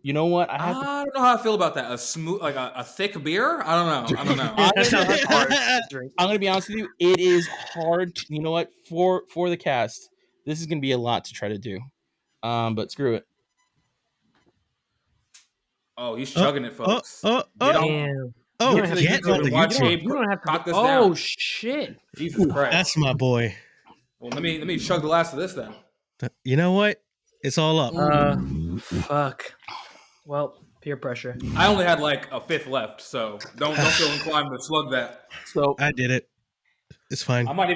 Speaker 4: You know what?
Speaker 2: I don't know how I feel about that. A smooth, like a thick beer. I don't know.
Speaker 4: I'm gonna be honest with you. It is hard. You know what? For the cast, this is gonna be a lot to try to do. But screw it.
Speaker 2: Oh, he's chugging it, folks.
Speaker 1: You don't have to. Oh shit!
Speaker 2: Jesus Christ!
Speaker 3: That's my boy.
Speaker 2: Well, let me chug the last of this then.
Speaker 3: You know what? It's all up.
Speaker 1: Fuck. Well, peer pressure.
Speaker 2: I only had like a fifth left, so don't feel inclined to slug that.
Speaker 4: So
Speaker 3: I did it. It's fine.
Speaker 2: I might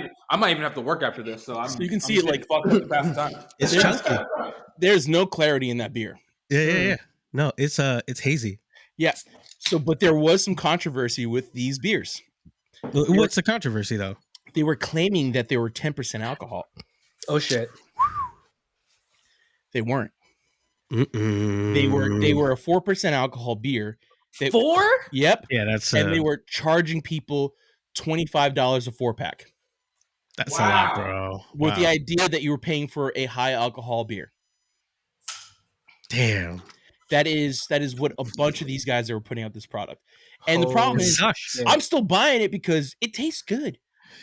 Speaker 2: even have to work after this. So
Speaker 4: you can see it like
Speaker 2: fucked up to pass the time.
Speaker 3: It's chunky.
Speaker 4: There's no clarity in that beer.
Speaker 3: Yeah. No, it's hazy.
Speaker 4: Yeah. So, but there was some controversy with these beers.
Speaker 3: What's the controversy though?
Speaker 4: They were claiming that they were 10% alcohol.
Speaker 1: Oh shit.
Speaker 4: They weren't. They were a 4% alcohol beer.
Speaker 1: 4?
Speaker 4: Yep.
Speaker 3: Yeah, that's
Speaker 4: and they were charging people $25 a 4-pack.
Speaker 3: That's a lot, bro.
Speaker 4: With the idea that you were paying for a high alcohol beer.
Speaker 3: Damn.
Speaker 4: That is what a bunch of these guys that were putting out this product. And the problem is, I'm still buying it because it tastes good.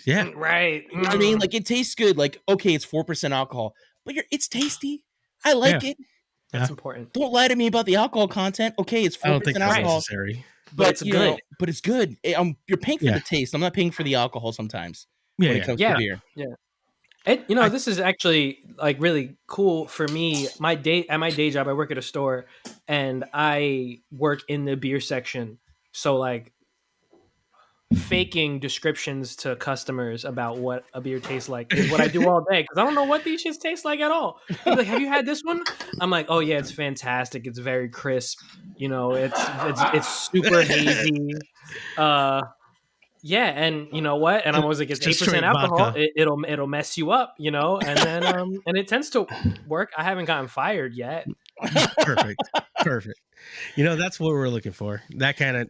Speaker 3: Yeah.
Speaker 1: Right.
Speaker 4: You know what I mean? Like, it tastes good. Like, okay, it's 4% alcohol, but it's tasty. I like it.
Speaker 1: That's important.
Speaker 4: Don't lie to me about the alcohol content. Okay, it's 4%
Speaker 3: I don't think that's
Speaker 4: alcohol.
Speaker 3: necessary.
Speaker 4: But it's good. But it's good. You're paying for the taste. I'm not paying for the alcohol sometimes. When it comes to beer.
Speaker 1: Yeah. This is actually like really cool for me. At my day job, I work at a store, and I work in the beer section. So like faking descriptions to customers about what a beer tastes like is what I do all day because I don't know what these shits taste like at all. They'd be like, "Have you had this one?" I'm like, "Oh yeah, it's fantastic. It's very crisp. It's super hazy." Yeah, and you know what? And I was like, "It's
Speaker 3: Just
Speaker 1: 8%
Speaker 3: straight
Speaker 1: alcohol.
Speaker 3: vodka.
Speaker 1: It'll mess you up, and then and it tends to work. I haven't gotten fired yet.
Speaker 3: Perfect. That's what we're looking for. That kind of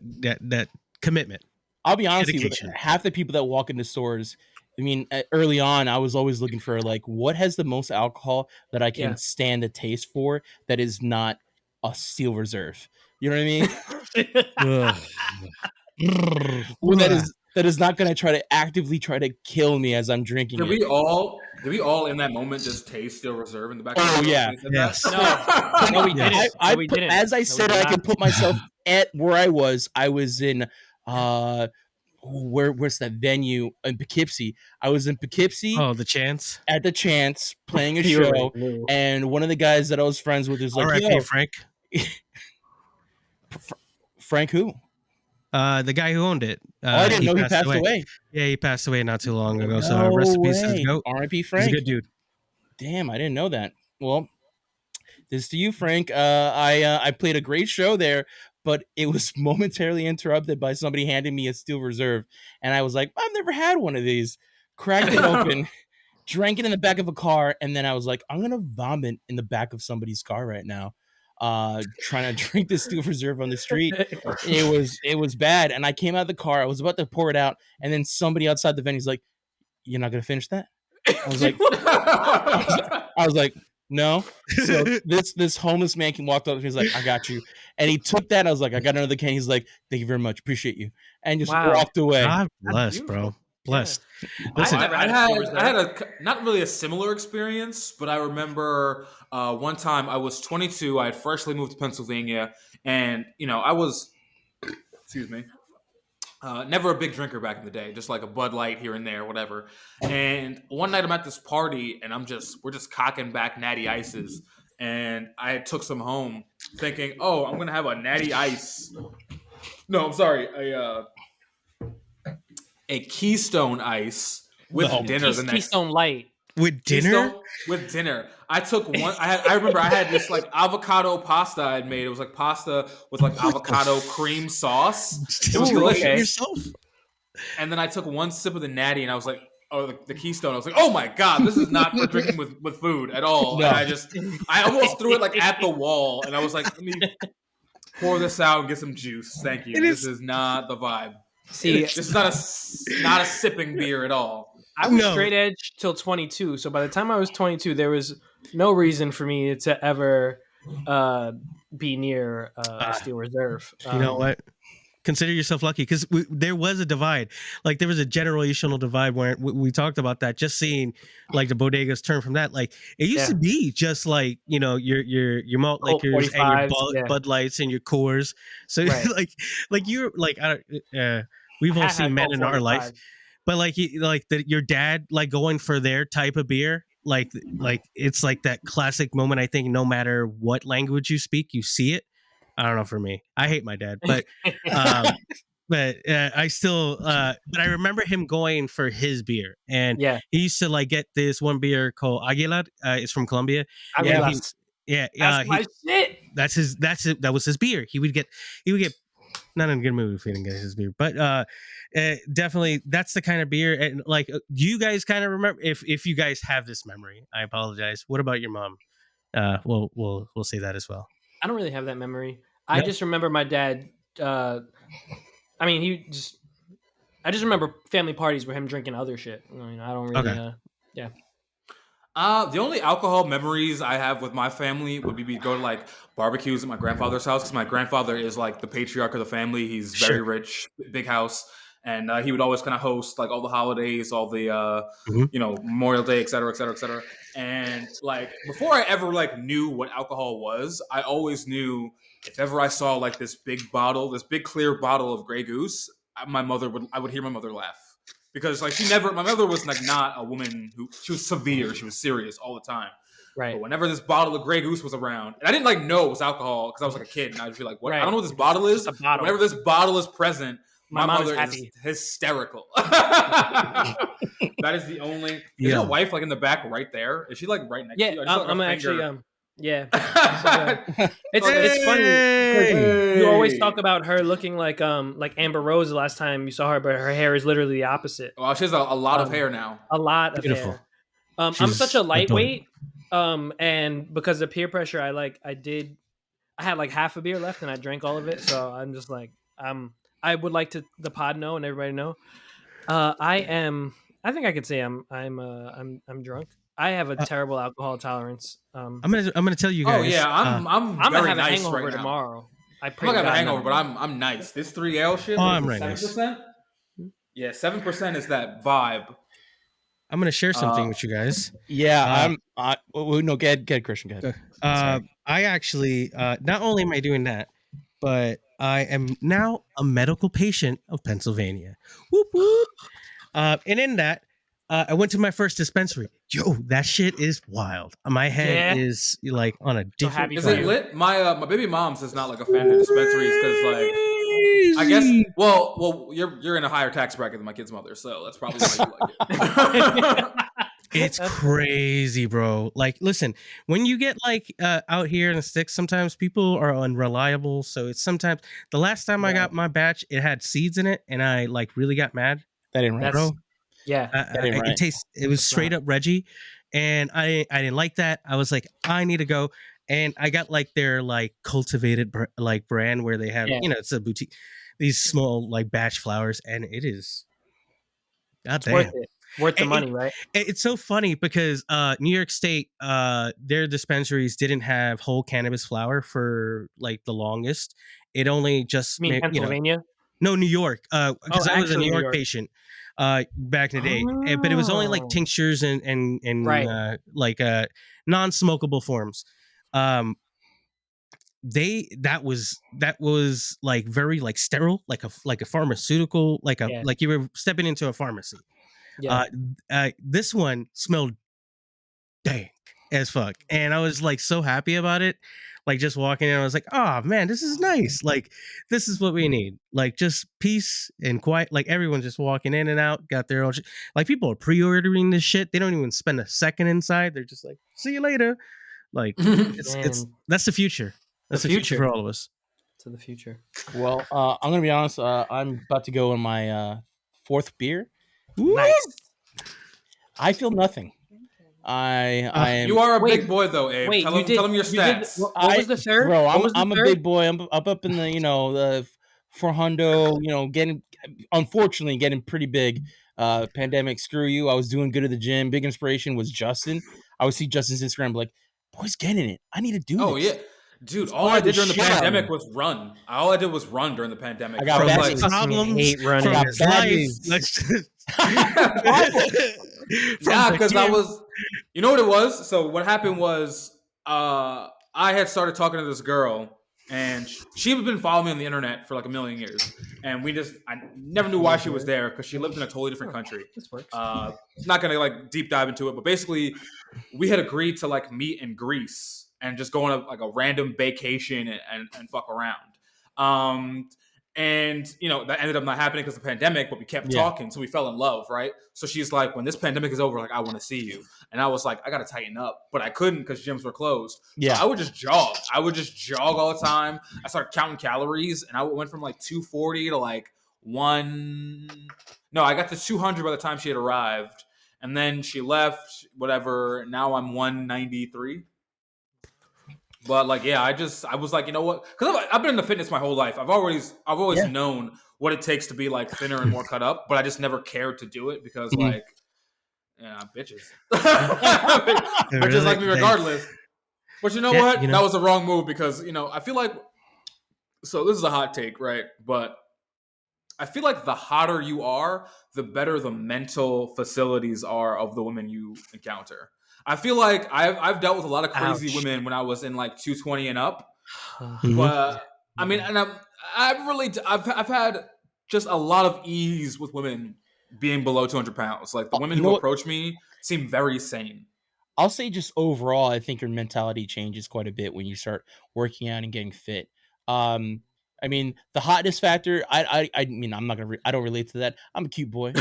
Speaker 3: that commitment.
Speaker 4: I'll be honest with you,
Speaker 3: Dedication.
Speaker 4: half the people that walk into stores, I mean, early on, I was always looking for like what has the most alcohol that I can
Speaker 1: Yeah.
Speaker 4: stand the taste for that is not a Steel Reserve. You know what I mean? Well, that is not going to try to actively try to kill me as I'm drinking
Speaker 2: Did
Speaker 4: it.
Speaker 2: we all in that moment just taste Steel Reserve in the back?
Speaker 4: Oh,
Speaker 2: of
Speaker 4: yeah.
Speaker 3: Yes.
Speaker 1: No, we didn't.
Speaker 4: I
Speaker 1: We
Speaker 4: put,
Speaker 1: didn't.
Speaker 4: as I
Speaker 1: No,
Speaker 4: said,
Speaker 1: we did
Speaker 4: I can
Speaker 1: not.
Speaker 4: put myself at where I was. I was in where's that venue in Poughkeepsie? I was in Poughkeepsie
Speaker 3: Oh, the chance.
Speaker 4: at the Chance playing a
Speaker 1: You already
Speaker 4: show,
Speaker 1: knew.
Speaker 4: and one of the guys that I was friends with is like,
Speaker 3: R.I.P.
Speaker 4: "Yo,
Speaker 3: Frank.
Speaker 4: Frank, who?
Speaker 3: The guy who owned it.
Speaker 4: I didn't know he passed away.
Speaker 3: Yeah, he passed away not too long ago. So
Speaker 4: No
Speaker 3: rest in peace to his
Speaker 4: way.
Speaker 3: goat.
Speaker 4: R.I.P.
Speaker 3: He's a
Speaker 4: Frank.
Speaker 3: good dude.
Speaker 4: Damn, I didn't know that. Well, this to you, Frank. I played a great show there, but it was momentarily interrupted by somebody handing me a Steel Reserve, and I was like, I've never had one of these. Cracked it open, drank it in the back of a car, and then I was like, I'm gonna vomit in the back of somebody's car right now. Trying to drink this Steel Reserve on the street. It was bad. And I came out of the car, I was about to pour it out, and then somebody outside the venue's like, "You're not gonna finish that?" I was like, I was like, no. So this homeless man walked up and he's like, "I got you," and he took that. I was like, "I got another can." He's like, "Thank you very much, appreciate you," and just
Speaker 1: Wow.
Speaker 4: walked away.
Speaker 3: God bless,
Speaker 1: beautiful.
Speaker 3: bro. Blessed.
Speaker 1: Yeah.
Speaker 3: Listen,
Speaker 2: I had not really a similar experience, but I remember one time I was 22. I had freshly moved to Pennsylvania, and I was, excuse me, never a big drinker back in the day, just like a Bud Light here and there, whatever. And one night I'm at this party, and we're just cocking back Natty Ices, and I took some home, thinking, oh, I'm gonna have a Natty Ice. No, I'm sorry, a Keystone Ice with dinner the next.
Speaker 1: Keystone Light
Speaker 3: with dinner.
Speaker 2: With dinner, I took one. I remember I had this like avocado pasta I had made. It was like pasta with like avocado cream sauce. It was delicious.
Speaker 3: Yourself.
Speaker 2: And then I took one sip of the Natty, and I was like, "Oh, the Keystone." I was like, "Oh my god, this is not for drinking with food at all."
Speaker 4: No.
Speaker 2: And I almost threw it like at the wall, and I was like, "Let me pour this out and get some juice. Thank you. This is not the vibe.
Speaker 1: See,
Speaker 2: this is not a sipping beer at all."
Speaker 1: I was straight edge till 22. So by the time I was 22, there was no reason for me to ever be near a Steel Reserve.
Speaker 3: You know what? Consider yourself lucky because there was a divide. Like there was a generational divide where we talked about that. Just seeing like the bodegas turn from that. Like it used to be just like your malt liquors and your Bud Lights and your Coors. So like you're like we've all seen men in our life. But your dad like going for their type of beer, like it's like that classic moment. I think no matter what language you speak, you see it. I don't know for me. I hate my dad, but I still. But I remember him going for his beer, and he used to like get this one beer called Aguilar. It's from Colombia.
Speaker 1: That's my shit.
Speaker 3: That was his beer. He would get. Not in a good mood if he didn't get his beer, but definitely that's the kind of beer. And like, do you guys kind of remember? If you guys have this memory, I apologize. What about your mom? We'll say that as well.
Speaker 1: I don't really have that memory. I just remember my dad. I just remember family parties where him drinking other shit. I don't really. Yeah.
Speaker 2: The only alcohol memories I have with my family would be go to like barbecues at my grandfather's house because my grandfather is like the patriarch of the family. He's very rich, big house, and he would always kind of host like all the holidays, all the Memorial Day, et cetera, et cetera, et cetera. And like before I ever like knew what alcohol was, I always knew if ever I saw like this big clear bottle of Grey Goose, I would hear my mother laugh. because like my mother was like not a woman she was severe, she was serious all the time.
Speaker 1: Right.
Speaker 2: But whenever this bottle of Grey Goose was around, and I didn't like know it was alcohol because I was like a kid, and I would be like, "What?
Speaker 1: Right.
Speaker 2: I don't know what this bottle is."
Speaker 1: Just a bottle.
Speaker 2: Whenever this bottle is present, my
Speaker 1: mom
Speaker 2: mother
Speaker 1: is
Speaker 2: hysterical. That is the only. Is your wife like in the back right there? Is she like right next to you?
Speaker 1: I'm actually yeah. It's funny because you always talk about her looking like Amber Rose the last time you saw her, but her hair is literally the opposite.
Speaker 2: Well, she has a lot of hair now.
Speaker 1: A lot of hair. I'm such a lightweight. And because of peer pressure, I had like half a beer left and I drank all of it. So I'm just like, I would like the pod know and everybody know. I think I could say I'm drunk. I have a terrible alcohol tolerance.
Speaker 3: I'm gonna tell you guys.
Speaker 2: Oh yeah, I'm
Speaker 1: gonna have
Speaker 2: nice
Speaker 1: a hangover
Speaker 2: right
Speaker 1: tomorrow.
Speaker 2: I'm not gonna have a hangover, but I'm nice. This 3L shit.
Speaker 3: I'm right
Speaker 2: 7%? Nice. Yeah, 7% is that vibe.
Speaker 3: I'm gonna share something with you guys.
Speaker 4: Yeah, no, get Christian. Go ahead.
Speaker 3: I actually not only am I doing that, but I am now a medical patient of Pennsylvania. Whoop whoop. And in that, I went to my first dispensary. Yo, that shit is wild. My head is like on a different.
Speaker 2: Is it lit? My baby mom's is not like a fan of dispensaries because like I guess well you're in a higher tax bracket than my kid's mother, so that's probably why you like it.
Speaker 3: It's crazy, bro. Like, listen, when you get like out here in the sticks, sometimes people are unreliable. So it's sometimes the last time I got my batch, it had seeds in it, and I like really got mad.
Speaker 4: That ain't right,
Speaker 3: bro.
Speaker 1: Yeah,
Speaker 3: it was straight up Reggie, and I didn't like that. I was like, I need to go, and I got like their like cultivated like brand where they have it's a boutique, these small like batch flowers, and it is goddamn
Speaker 1: worth the money, right?
Speaker 3: It's so funny because New York State, their dispensaries didn't have whole cannabis flower for like the longest. It only just
Speaker 1: Pennsylvania.
Speaker 3: No, New York. Because I was a New York patient back in the day, but it was only like tinctures and like non-smokable forms. That was like very like sterile, like a pharmaceutical, like you were stepping into a pharmacy. Yeah. This one smelled dank as fuck, and I was like so happy about it. Like just walking in, I was like, "Oh man, this is nice. Like this is what we need. Like just peace and quiet. Like everyone just walking in and out, got their own. Like people are pre-ordering this shit. They don't even spend a second inside. They're just like, see you later. Like it's that's the future. That's the future for all of us.
Speaker 1: To the future.
Speaker 4: Well, I'm gonna be honest. I'm about to go on my fourth beer.
Speaker 1: Nice.
Speaker 4: I feel nothing.
Speaker 2: You are a big boy though, Abe.
Speaker 1: Wait,
Speaker 2: tell him your stats.
Speaker 1: What was the third?
Speaker 4: Bro, I'm a big boy. I'm up in the the 400. Unfortunately getting pretty big. Pandemic, screw you. I was doing good at the gym. Big inspiration was Justin. I would see Justin's Instagram, be like, boy's getting it. I need to do this.
Speaker 2: Oh yeah. Dude, all I did during the pandemic was run. All I did was run during the pandemic.
Speaker 4: I got
Speaker 3: bad problems.
Speaker 1: Hate running.
Speaker 3: From his life.
Speaker 2: Yeah, because I was. You know what it was? So what happened was, I had started talking to this girl, and she had been following me on the internet for like a million years, and I never knew why she was there because she lived in a totally different country.
Speaker 1: This works.
Speaker 2: Not gonna like deep dive into it, but basically, we had agreed to like meet in Greece and just go on a random vacation and fuck around. And that ended up not happening because of the pandemic, but we kept talking, so we fell in love, right? So she's like, when this pandemic is over, like I want to see you. And I was like, I gotta tighten up, but I couldn't because gyms were closed.
Speaker 4: Yeah,
Speaker 2: so I would just jog. All the time. I started counting calories, and I went from like 240 to like I got to 200 by the time she had arrived, and then she left. Whatever. Now I'm 193. But like, yeah, I was like, you know what? Because I've been into fitness my whole life. I've always known what it takes to be like thinner and more cut up, but I just never cared to do it because like, bitches. Bitches like me regardless. But you know what? That was the wrong move because I feel like. So this is a hot take, right? But I feel like the hotter you are, the better the mental facilities are of the women you encounter. I feel like I've dealt with a lot of crazy women when I was in like 220 and up, but I mean, and I've had just a lot of ease with women being below 200 pounds. Like the women
Speaker 4: You
Speaker 2: who
Speaker 4: know what?
Speaker 2: approach me seem very sane.
Speaker 4: I'll say just overall, I think your mentality changes quite a bit when you start working out and getting fit. I mean, the hotness factor. I mean, I'm not gonna. I don't relate to that. I'm a cute boy.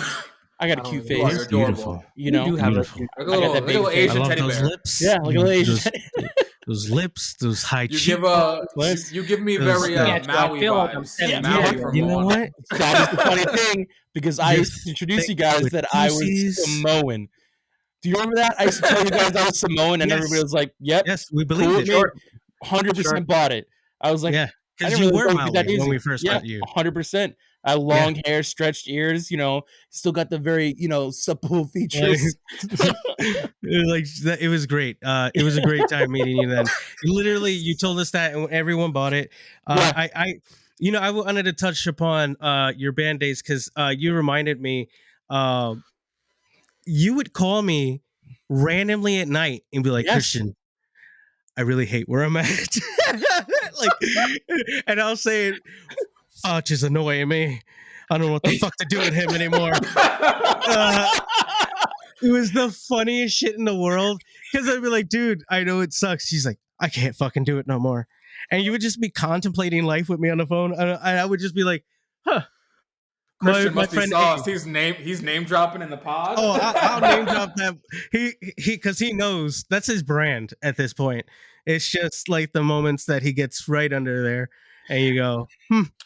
Speaker 4: I got
Speaker 1: I
Speaker 4: a
Speaker 1: don't
Speaker 4: cute
Speaker 1: really.
Speaker 2: You are. You're
Speaker 4: face.
Speaker 2: adorable.
Speaker 3: Beautiful.
Speaker 4: You
Speaker 1: You
Speaker 4: know,
Speaker 1: do have a
Speaker 3: Beautiful.
Speaker 1: cute.
Speaker 2: Like
Speaker 4: I got that
Speaker 2: a little
Speaker 4: baby face.
Speaker 3: I
Speaker 2: Asian
Speaker 3: love
Speaker 2: teddy
Speaker 3: those
Speaker 2: bear.
Speaker 3: lips.
Speaker 4: Yeah, like a little Asian.
Speaker 3: Those lips, those high
Speaker 2: You
Speaker 3: cheeks.
Speaker 2: give you give me
Speaker 3: Those,
Speaker 2: very
Speaker 1: Yeah, I
Speaker 2: Maui
Speaker 1: feel like I'm
Speaker 2: vibes.
Speaker 1: standing
Speaker 2: Maui
Speaker 1: tall.
Speaker 2: from
Speaker 3: you know
Speaker 2: Moana.
Speaker 3: what?
Speaker 4: That is the funny thing because I
Speaker 3: You're
Speaker 4: used to introduce you
Speaker 3: thick
Speaker 4: guys
Speaker 3: with
Speaker 4: that I was
Speaker 3: juices.
Speaker 4: Samoan. Do you remember that? I used to tell you guys I was Samoan, and
Speaker 3: Yes.
Speaker 4: everybody was like, "Yep,
Speaker 3: Yes, we
Speaker 4: cool
Speaker 3: believed
Speaker 4: with
Speaker 3: it.
Speaker 4: me."
Speaker 1: Sure.
Speaker 4: 100% bought it. I was like,
Speaker 3: Yeah,
Speaker 4: I
Speaker 3: because
Speaker 4: didn't
Speaker 3: you
Speaker 4: realize
Speaker 3: were
Speaker 4: that would be that
Speaker 3: Maui when
Speaker 4: easy.
Speaker 3: we first
Speaker 4: Yeah,
Speaker 3: met you.
Speaker 4: 100%. I had
Speaker 3: Yeah.
Speaker 4: long hair, stretched ears. You know, still got the very supple
Speaker 3: Like,
Speaker 4: features.
Speaker 3: it was great. It was a great time meeting you. Then, literally, you told us that, and everyone bought it.
Speaker 4: Yeah.
Speaker 3: I wanted to touch upon your band days because you reminded me. You would call me randomly at night and be like,
Speaker 4: Yes.
Speaker 3: Christian, I really hate where I'm at. Like, and I'll say, Foch is annoying me. I don't know what the fuck to do with him anymore. It was the funniest shit in the world because I'd be like, dude, I know it sucks. She's like, I can't fucking do it no more. And you would just be contemplating life with me on the phone. I would just be like, huh.
Speaker 2: Christian
Speaker 3: My
Speaker 2: must be
Speaker 3: friend
Speaker 2: sauced.
Speaker 3: A.
Speaker 2: He's name dropping in the pod.
Speaker 3: Oh, I'll name drop that. He because he knows that's his brand at this point. It's just like the moments that he gets right under there, and you go,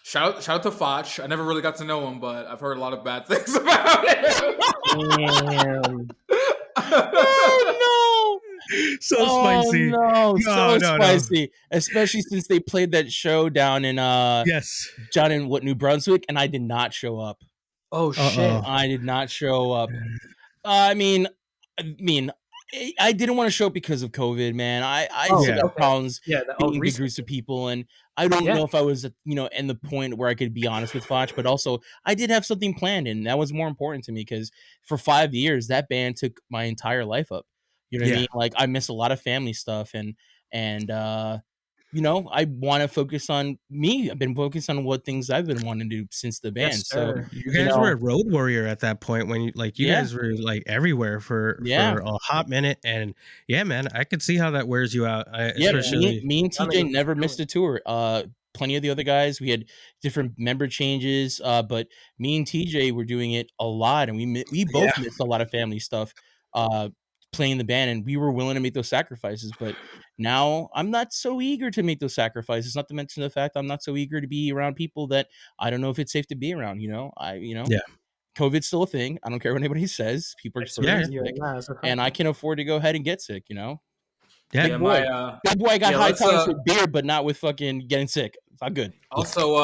Speaker 2: Shout out to Foch. I never really got to know him, but I've heard a lot of bad things about him.
Speaker 1: Damn.
Speaker 4: Oh
Speaker 3: so
Speaker 4: no!
Speaker 3: spicy.
Speaker 4: Oh no! So
Speaker 3: No.
Speaker 4: spicy, especially since they played that show down in
Speaker 3: Yes.
Speaker 4: New Brunswick, and I did not show up.
Speaker 1: Oh shit.
Speaker 4: I did not show up. I mean, I didn't want to show up because of COVID, man. I
Speaker 1: Oh,
Speaker 4: still got
Speaker 1: okay.
Speaker 4: problems
Speaker 1: Yeah.
Speaker 4: being big groups of people, and I don't
Speaker 1: Yeah.
Speaker 4: know if I was, in the point where I could be honest with Foch, but also I did have something planned, and that was more important to me because for 5 years that band took my entire life up. You know what I
Speaker 3: Yeah.
Speaker 4: mean? Like I miss a lot of family stuff, and I want to focus on me. I've been focused on what things I've been wanting to do since the band.
Speaker 1: Yes,
Speaker 4: So
Speaker 1: sir.
Speaker 3: You guys were a road warrior at that point when you
Speaker 4: Yeah.
Speaker 3: guys were like everywhere for a hot minute, and yeah, man, I could see how that wears you out. Especially
Speaker 4: me and
Speaker 1: Gotta
Speaker 4: TJ
Speaker 1: get
Speaker 4: never
Speaker 1: going.
Speaker 4: missed a tour. Plenty of the other guys, we had different member changes, but me and TJ were doing it a lot, and we both missed a lot of family stuff playing the band, and we were willing to make those sacrifices. But now I'm not so eager to make those sacrifices. Not to mention the fact I'm not so eager to be around people that I don't know if it's safe to be around.
Speaker 3: Yeah.
Speaker 4: COVID's still a thing. I don't care what anybody says. People are still
Speaker 3: Yeah.
Speaker 4: getting sick, and I can afford to go ahead and get sick.
Speaker 3: Yeah.
Speaker 4: Big boy. Big boy got high tolerance with beer, but not with fucking getting sick. It's not good.
Speaker 2: Also,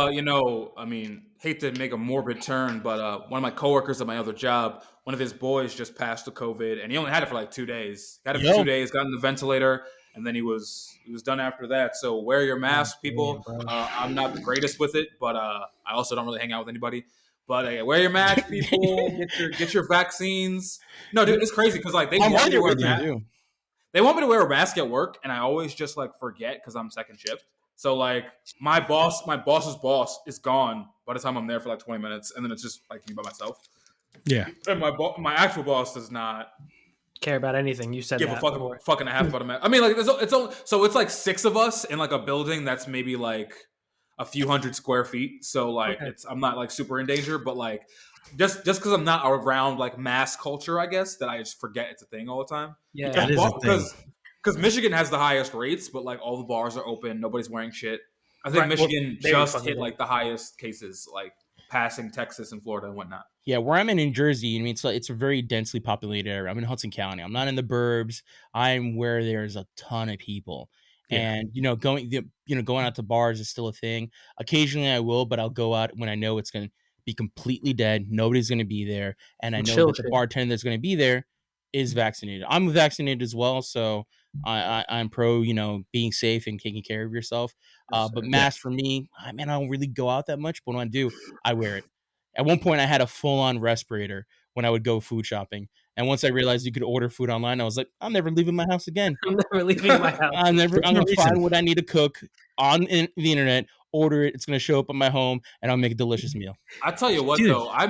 Speaker 2: I mean, hate to make a morbid turn, but one of my coworkers at my other job, one of his boys just passed with COVID, and he only had it for like 2 days. Got it for 2 days, got in the ventilator, and then he was done after that. So wear your mask, people. I'm not the greatest with it, but I also don't really hang out with anybody. But wear your mask, people. Get your vaccines. No, dude, it's crazy because like they want me to wear masks. They want me to wear a mask at work, and I always just like forget because I'm second shift. So like my boss's boss is gone by the time I'm there for like 20 minutes, and then it's just like me by myself.
Speaker 3: Yeah.
Speaker 2: And my actual boss does not
Speaker 1: care about anything. You said
Speaker 2: give
Speaker 1: that
Speaker 2: a fucking half about a mask. I mean, like it's like 6 of us in like a building that's maybe like a few hundred square feet. So like I'm not like super in danger, but like just because I'm not around like mass culture, I guess that I just forget it's a thing all the time.
Speaker 1: Yeah,
Speaker 3: that is a thing.
Speaker 2: Because Michigan has the highest rates, but like all the bars are open, nobody's wearing shit. I think Michigan just hit like the highest cases, like passing Texas and Florida and whatnot.
Speaker 4: Yeah, where I'm in New Jersey, I mean, it's a very densely populated area. I'm in Hudson County. I'm not in the burbs. I'm where there's a ton of people. Yeah. And going out to bars is still a thing. Occasionally I will, but I'll go out when I know it's going to be completely dead. Nobody's going to be there, and I know that the bartender that's going to be there is vaccinated. I'm vaccinated as well, so I'm pro, being safe and taking care of yourself. But mask for me, I don't really go out that much. But when I do, I wear it. At one point, I had a full-on respirator when I would go food shopping. And once I realized you could order food online, I was like, I'm never leaving my house again.
Speaker 1: I'm never leaving my house.
Speaker 4: I'm going to find what I need to cook on the internet, order it. It's gonna show up at my home, and I'll make a delicious meal.
Speaker 2: I tell you what,
Speaker 3: Dude.
Speaker 2: though, I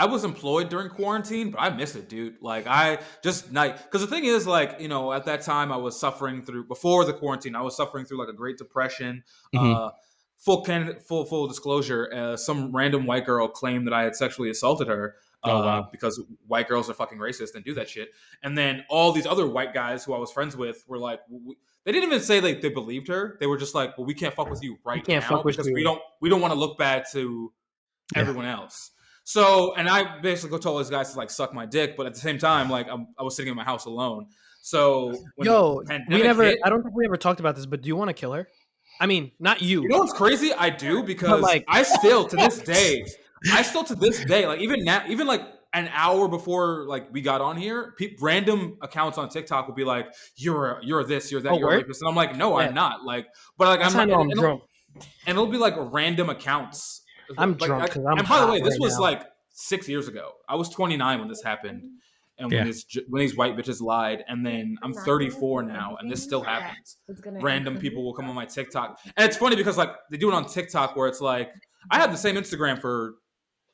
Speaker 2: was employed during quarantine, but I miss it, dude. Like, I just because the thing is, like, at that time I was suffering before the quarantine, I was suffering through like a Great Depression.
Speaker 4: Mhm.
Speaker 2: Full disclosure, some random white girl claimed that I had sexually assaulted her.
Speaker 4: Oh, wow.
Speaker 2: Because white girls are fucking racist and do that shit. And then all these other white guys who I was friends with were like, they didn't even say like they believed her. They were just like, well, we can't fuck with you right now because we don't want to look bad to everyone else. So, and I basically told those guys to like suck my dick, but at the same time, like I was sitting in my house alone. So, when the pandemic hit,
Speaker 1: I don't think we ever talked about this, but do you want to kill her? I mean, not you.
Speaker 2: You know what's crazy? I do, because I still to this day, like even now, even like an hour before like we got on here, random accounts on TikTok will be like, "You're this, you're that, you're a rapist," and I'm like, "No, I'm not." Like, but like I'm drunk, and it'll be like random accounts.
Speaker 1: I'm drunk.
Speaker 2: And by the way, this was like 6 years ago. I was 29 when this happened, and when these white bitches lied, and then I'm 34 now, and this still happens. Random people will come on my TikTok, and it's funny because like they do it on TikTok where it's like, I had the same Instagram for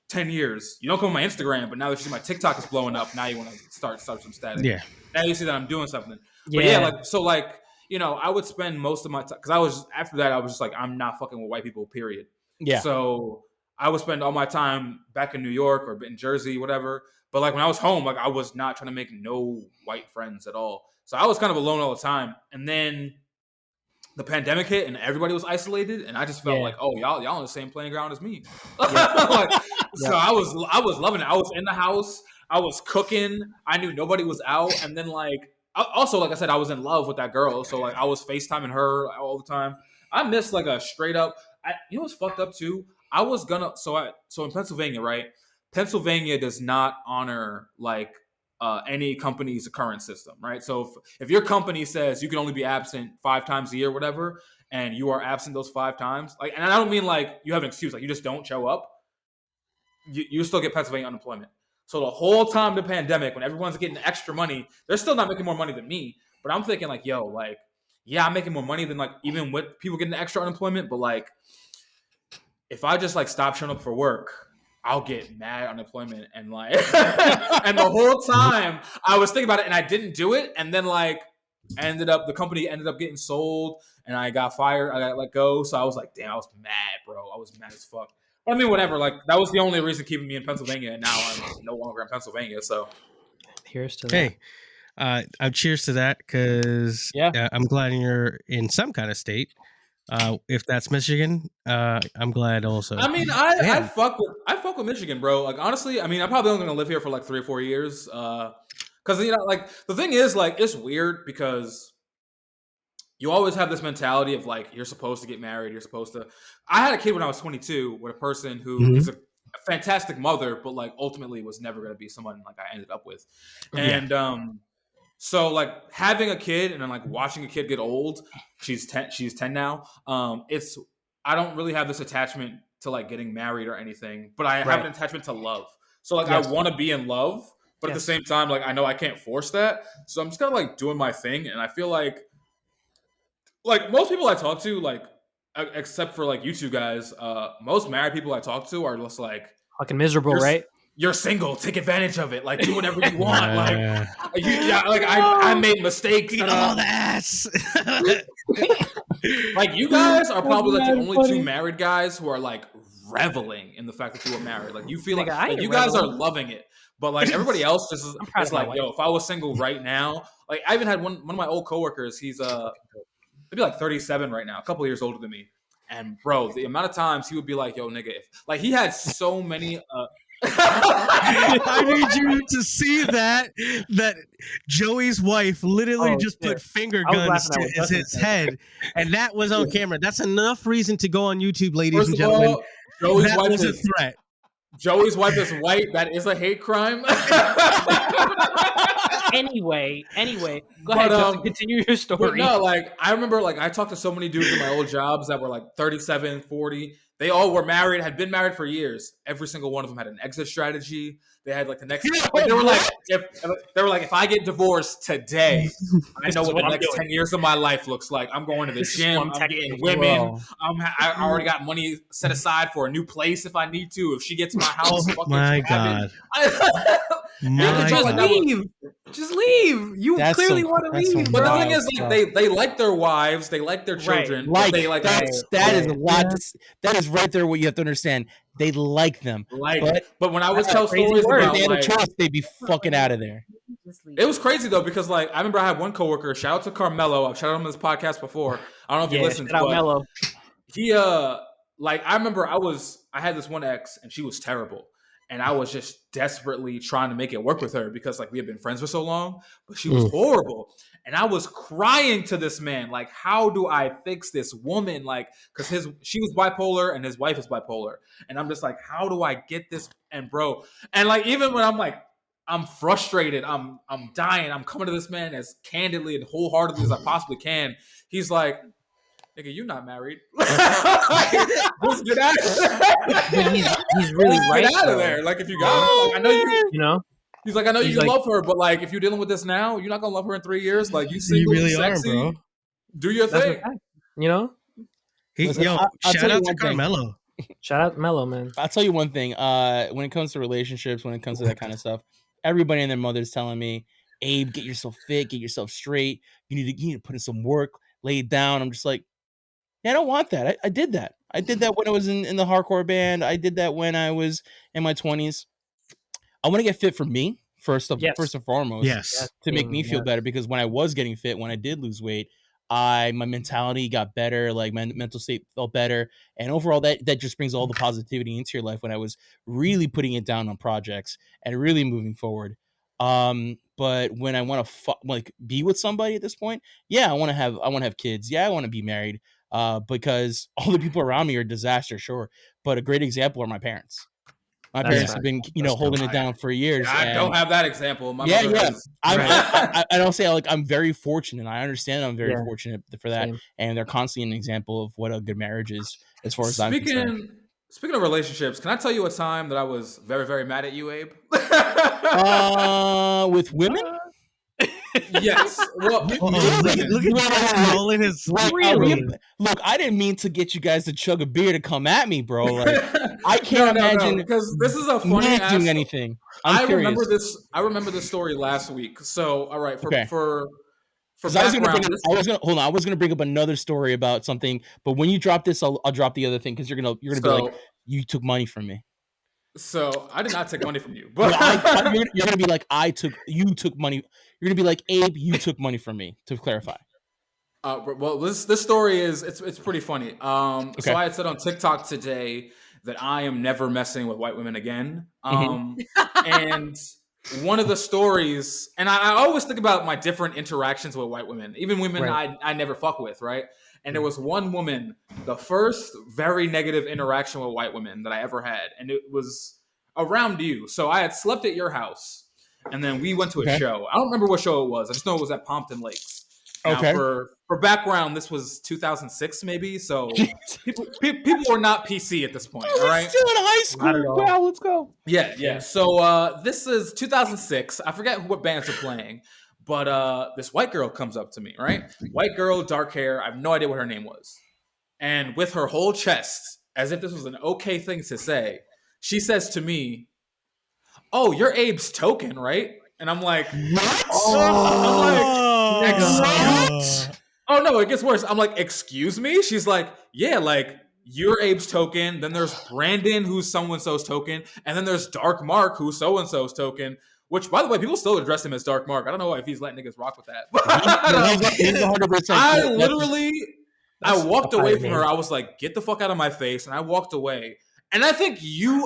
Speaker 2: 10 years. You don't come on my Instagram, but now that you see my TikTok is blowing up, now you want to start some static.
Speaker 3: Yeah.
Speaker 2: Now you see that I'm doing something. Yeah. But I would spend most of my time, because after that I was just like, I'm not fucking with white people, period.
Speaker 4: Yeah.
Speaker 2: So I would spend all my time back in New York or in Jersey, whatever. But like when I was home, like I was not trying to make no white friends at all. So I was kind of alone all the time. And then the pandemic hit and everybody was isolated, and I just felt like, oh, y'all on the same playing ground as me. So I was loving it. I was in the house, I was cooking, I knew nobody was out, and then like also, like I said, I was in love with that girl, so like I was FaceTiming her all the time. I missed like a straight up. You know what's fucked up too? I was gonna so in Pennsylvania, right? Pennsylvania does not honor like any company's current system, right? So if your company says you can only be absent 5 times a year, whatever, and you are absent those 5 times, like, and I don't mean like you have an excuse, like you just don't show up, you still get Pennsylvania unemployment. So the whole time the pandemic, when everyone's getting extra money, they're still not making more money than me. But I'm thinking like, yo, like, yeah, I'm making more money than like even with people getting extra unemployment. But like, if I just like stop showing up for work, I'll get mad unemployment. And like, and the whole time I was thinking about it and I didn't do it. And then like, the company ended up getting sold and I got fired. I got let go. So I was like, damn, I was mad, bro. I was mad as fuck. I mean, whatever. Like that was the only reason keeping me in Pennsylvania. And now I'm no longer in Pennsylvania. So
Speaker 1: here's to that.
Speaker 3: Hey, cheers to that, because I'm glad you're in some kind of state. If that's Michigan, I'm glad also.
Speaker 2: I mean, I fuck with Michigan, bro. Like honestly, I mean, I'm probably only gonna live here for like 3 or 4 years. Because like the thing is, like, it's weird because you always have this mentality of like you're supposed to get married. You're supposed to. I had a kid when I was 22 with a person who is a fantastic mother, but like ultimately was never gonna be someone like I ended up with, and so like having a kid and then like watching a kid get old, she's 10 now. I don't really have this attachment to like getting married or anything, but I have an attachment to love. So like I want to be in love, but at the same time, like I know I can't force that. So I'm just kind of like doing my thing. And I feel like most people I talk to, like except for like you two guys, most married people I talk to are just like
Speaker 1: fucking miserable, right?
Speaker 2: You're single. Take advantage of it. Like, do whatever you want. I made mistakes.
Speaker 3: Eat all the ass.
Speaker 2: Like, you guys are probably like the only 2 married guys who are like reveling in the fact that you were married. Like, you feel like you guys are loving it. But like everybody else, is like, yo, if I was single right now, like I even had one of my old coworkers. He's maybe like 37 right now, a couple of years older than me. And bro, the amount of times he would be like, yo, nigga, like he had so many.
Speaker 3: I need you to see that Joey's wife literally just put finger guns to his head, and that was on camera. That's enough reason to go on YouTube, ladies and gentlemen.
Speaker 2: Joey's wife
Speaker 3: was a threat.
Speaker 2: Joey's wife is white. That is a hate crime.
Speaker 1: Anyway, go ahead, Justin. Continue your story.
Speaker 2: But no, like I remember, like I talked to so many dudes in my old jobs that were like 37, 40. They all were married, had been married for years. Every single one of them had an exit strategy. They had like the next. Like, they were like, if I get divorced today, I know what the next 10 years of my life looks like. I'm going to the gym. I'm getting women. I already got money set aside for a new place if I need to. If she gets my house,
Speaker 3: my God.
Speaker 1: Just leave. You clearly want to leave.
Speaker 2: But the thing is, like, they like their wives, they like their children.
Speaker 4: Right.
Speaker 2: They like
Speaker 4: that is a lot. That is right there. What you have to understand. They like them.
Speaker 2: But when I was telling stories about,
Speaker 4: like, they'd be fucking out of there.
Speaker 2: It was crazy though, because like I remember I had one coworker. Shout out to Carmelo. I've shouted him on this podcast before. I don't know if he listens, but
Speaker 1: Mello.
Speaker 2: He like I remember I had this one ex and she was terrible. And I was just desperately trying to make it work with her because like we had been friends for so long, but she was horrible. And I was crying to this man, like, how do I fix this woman? Like, because she was bipolar and his wife is bipolar. And I'm just like, how do I get this? And bro, and like even when I'm like, I'm frustrated, I'm dying, I'm coming to this man as candidly and wholeheartedly as I possibly can. He's like, nigga, you not married. Just get out of there.
Speaker 1: He's really right.
Speaker 2: Get out of there. Like, if you got her, like, I know you know. He's like, I know you love her, but like, if you're dealing with this now, you're not gonna love her in 3 years. Like, you really sexy, are, bro. Do your thing.
Speaker 1: You know.
Speaker 3: Shout out to Carmelo.
Speaker 1: Shout out Mello, man.
Speaker 4: I'll tell you one thing. When it comes to relationships, when it comes to that kind of stuff, everybody and their mother's telling me, Abe, get yourself fit, get yourself straight. You need to put in some work, lay it down. I'm just like, I don't want that. I did that. I did that when I was in the hardcore band. I did that when I was in my 20s. I want to get fit for me first and foremost.
Speaker 3: Yes.
Speaker 4: To make me feel better, because when I was getting fit, when I did lose weight, my mentality got better, like my mental state felt better, and overall that just brings all the positivity into your life when I was really putting it down on projects and really moving forward. But when I want to be with somebody at this point, I want to have kids. I want to be married. Because all the people around me are disaster, sure, but a great example are my parents. My parents have been, holding it down for years.
Speaker 2: I don't have that example. My
Speaker 4: I don't say like I'm very fortunate. I understand I'm very fortunate for that, and they're constantly an example of what a good marriage is, as far as I'm concerned.
Speaker 2: Speaking of relationships, can I tell you a time that I was very, very mad at you, Abe?
Speaker 4: With women?
Speaker 2: Yes. Well,
Speaker 3: look at rolling his.
Speaker 4: Look, I didn't mean to get you guys to chug a beer to come at me, bro. Like, I can't imagine
Speaker 2: because this is a funny
Speaker 4: doing anything.
Speaker 2: I remember this story last week. So, all right, for
Speaker 4: I was gonna bring up another story about something, but when you drop this, I'll drop the other thing, because you're gonna be like, you took money from me.
Speaker 2: So I did not take money from you, but
Speaker 4: you're gonna be like, you took money. You're gonna be like, Abe, you took money from me. To clarify.
Speaker 2: Well, this story it's pretty funny. So I had said on TikTok today that I am never messing with white women again. And one of the stories, and I always think about my different interactions with white women, even women I never fuck with, right? And there was one woman, the first very negative interaction with white women that I ever had, and it was around you. So I had slept at your house, and then we went to a show. I don't remember what show it was. I just know it was at Pompton Lakes. Now, for background, this was 2006, maybe. So people were not PC at this point. All right,
Speaker 4: still in high school. Wow, let's go.
Speaker 2: Yeah. So this is 2006. I forget what bands are playing, but this white girl comes up to me. Right, white girl, dark hair. I have no idea what her name was, and with her whole chest, as if this was an okay thing to say, she says to me, "Oh, you're Abe's token, right?" And I'm like, "What?" Oh no, it gets worse. I'm like, excuse me? She's like, yeah, like you're Abe's token. Then there's Brandon, who's so-and-so's token. And then there's Dark Mark, who's so-and-so's token. Which, by the way, people still address him as Dark Mark. I don't know if he's letting niggas rock with that. I walked away from her. I was like, get the fuck out of my face. And I walked away. And I think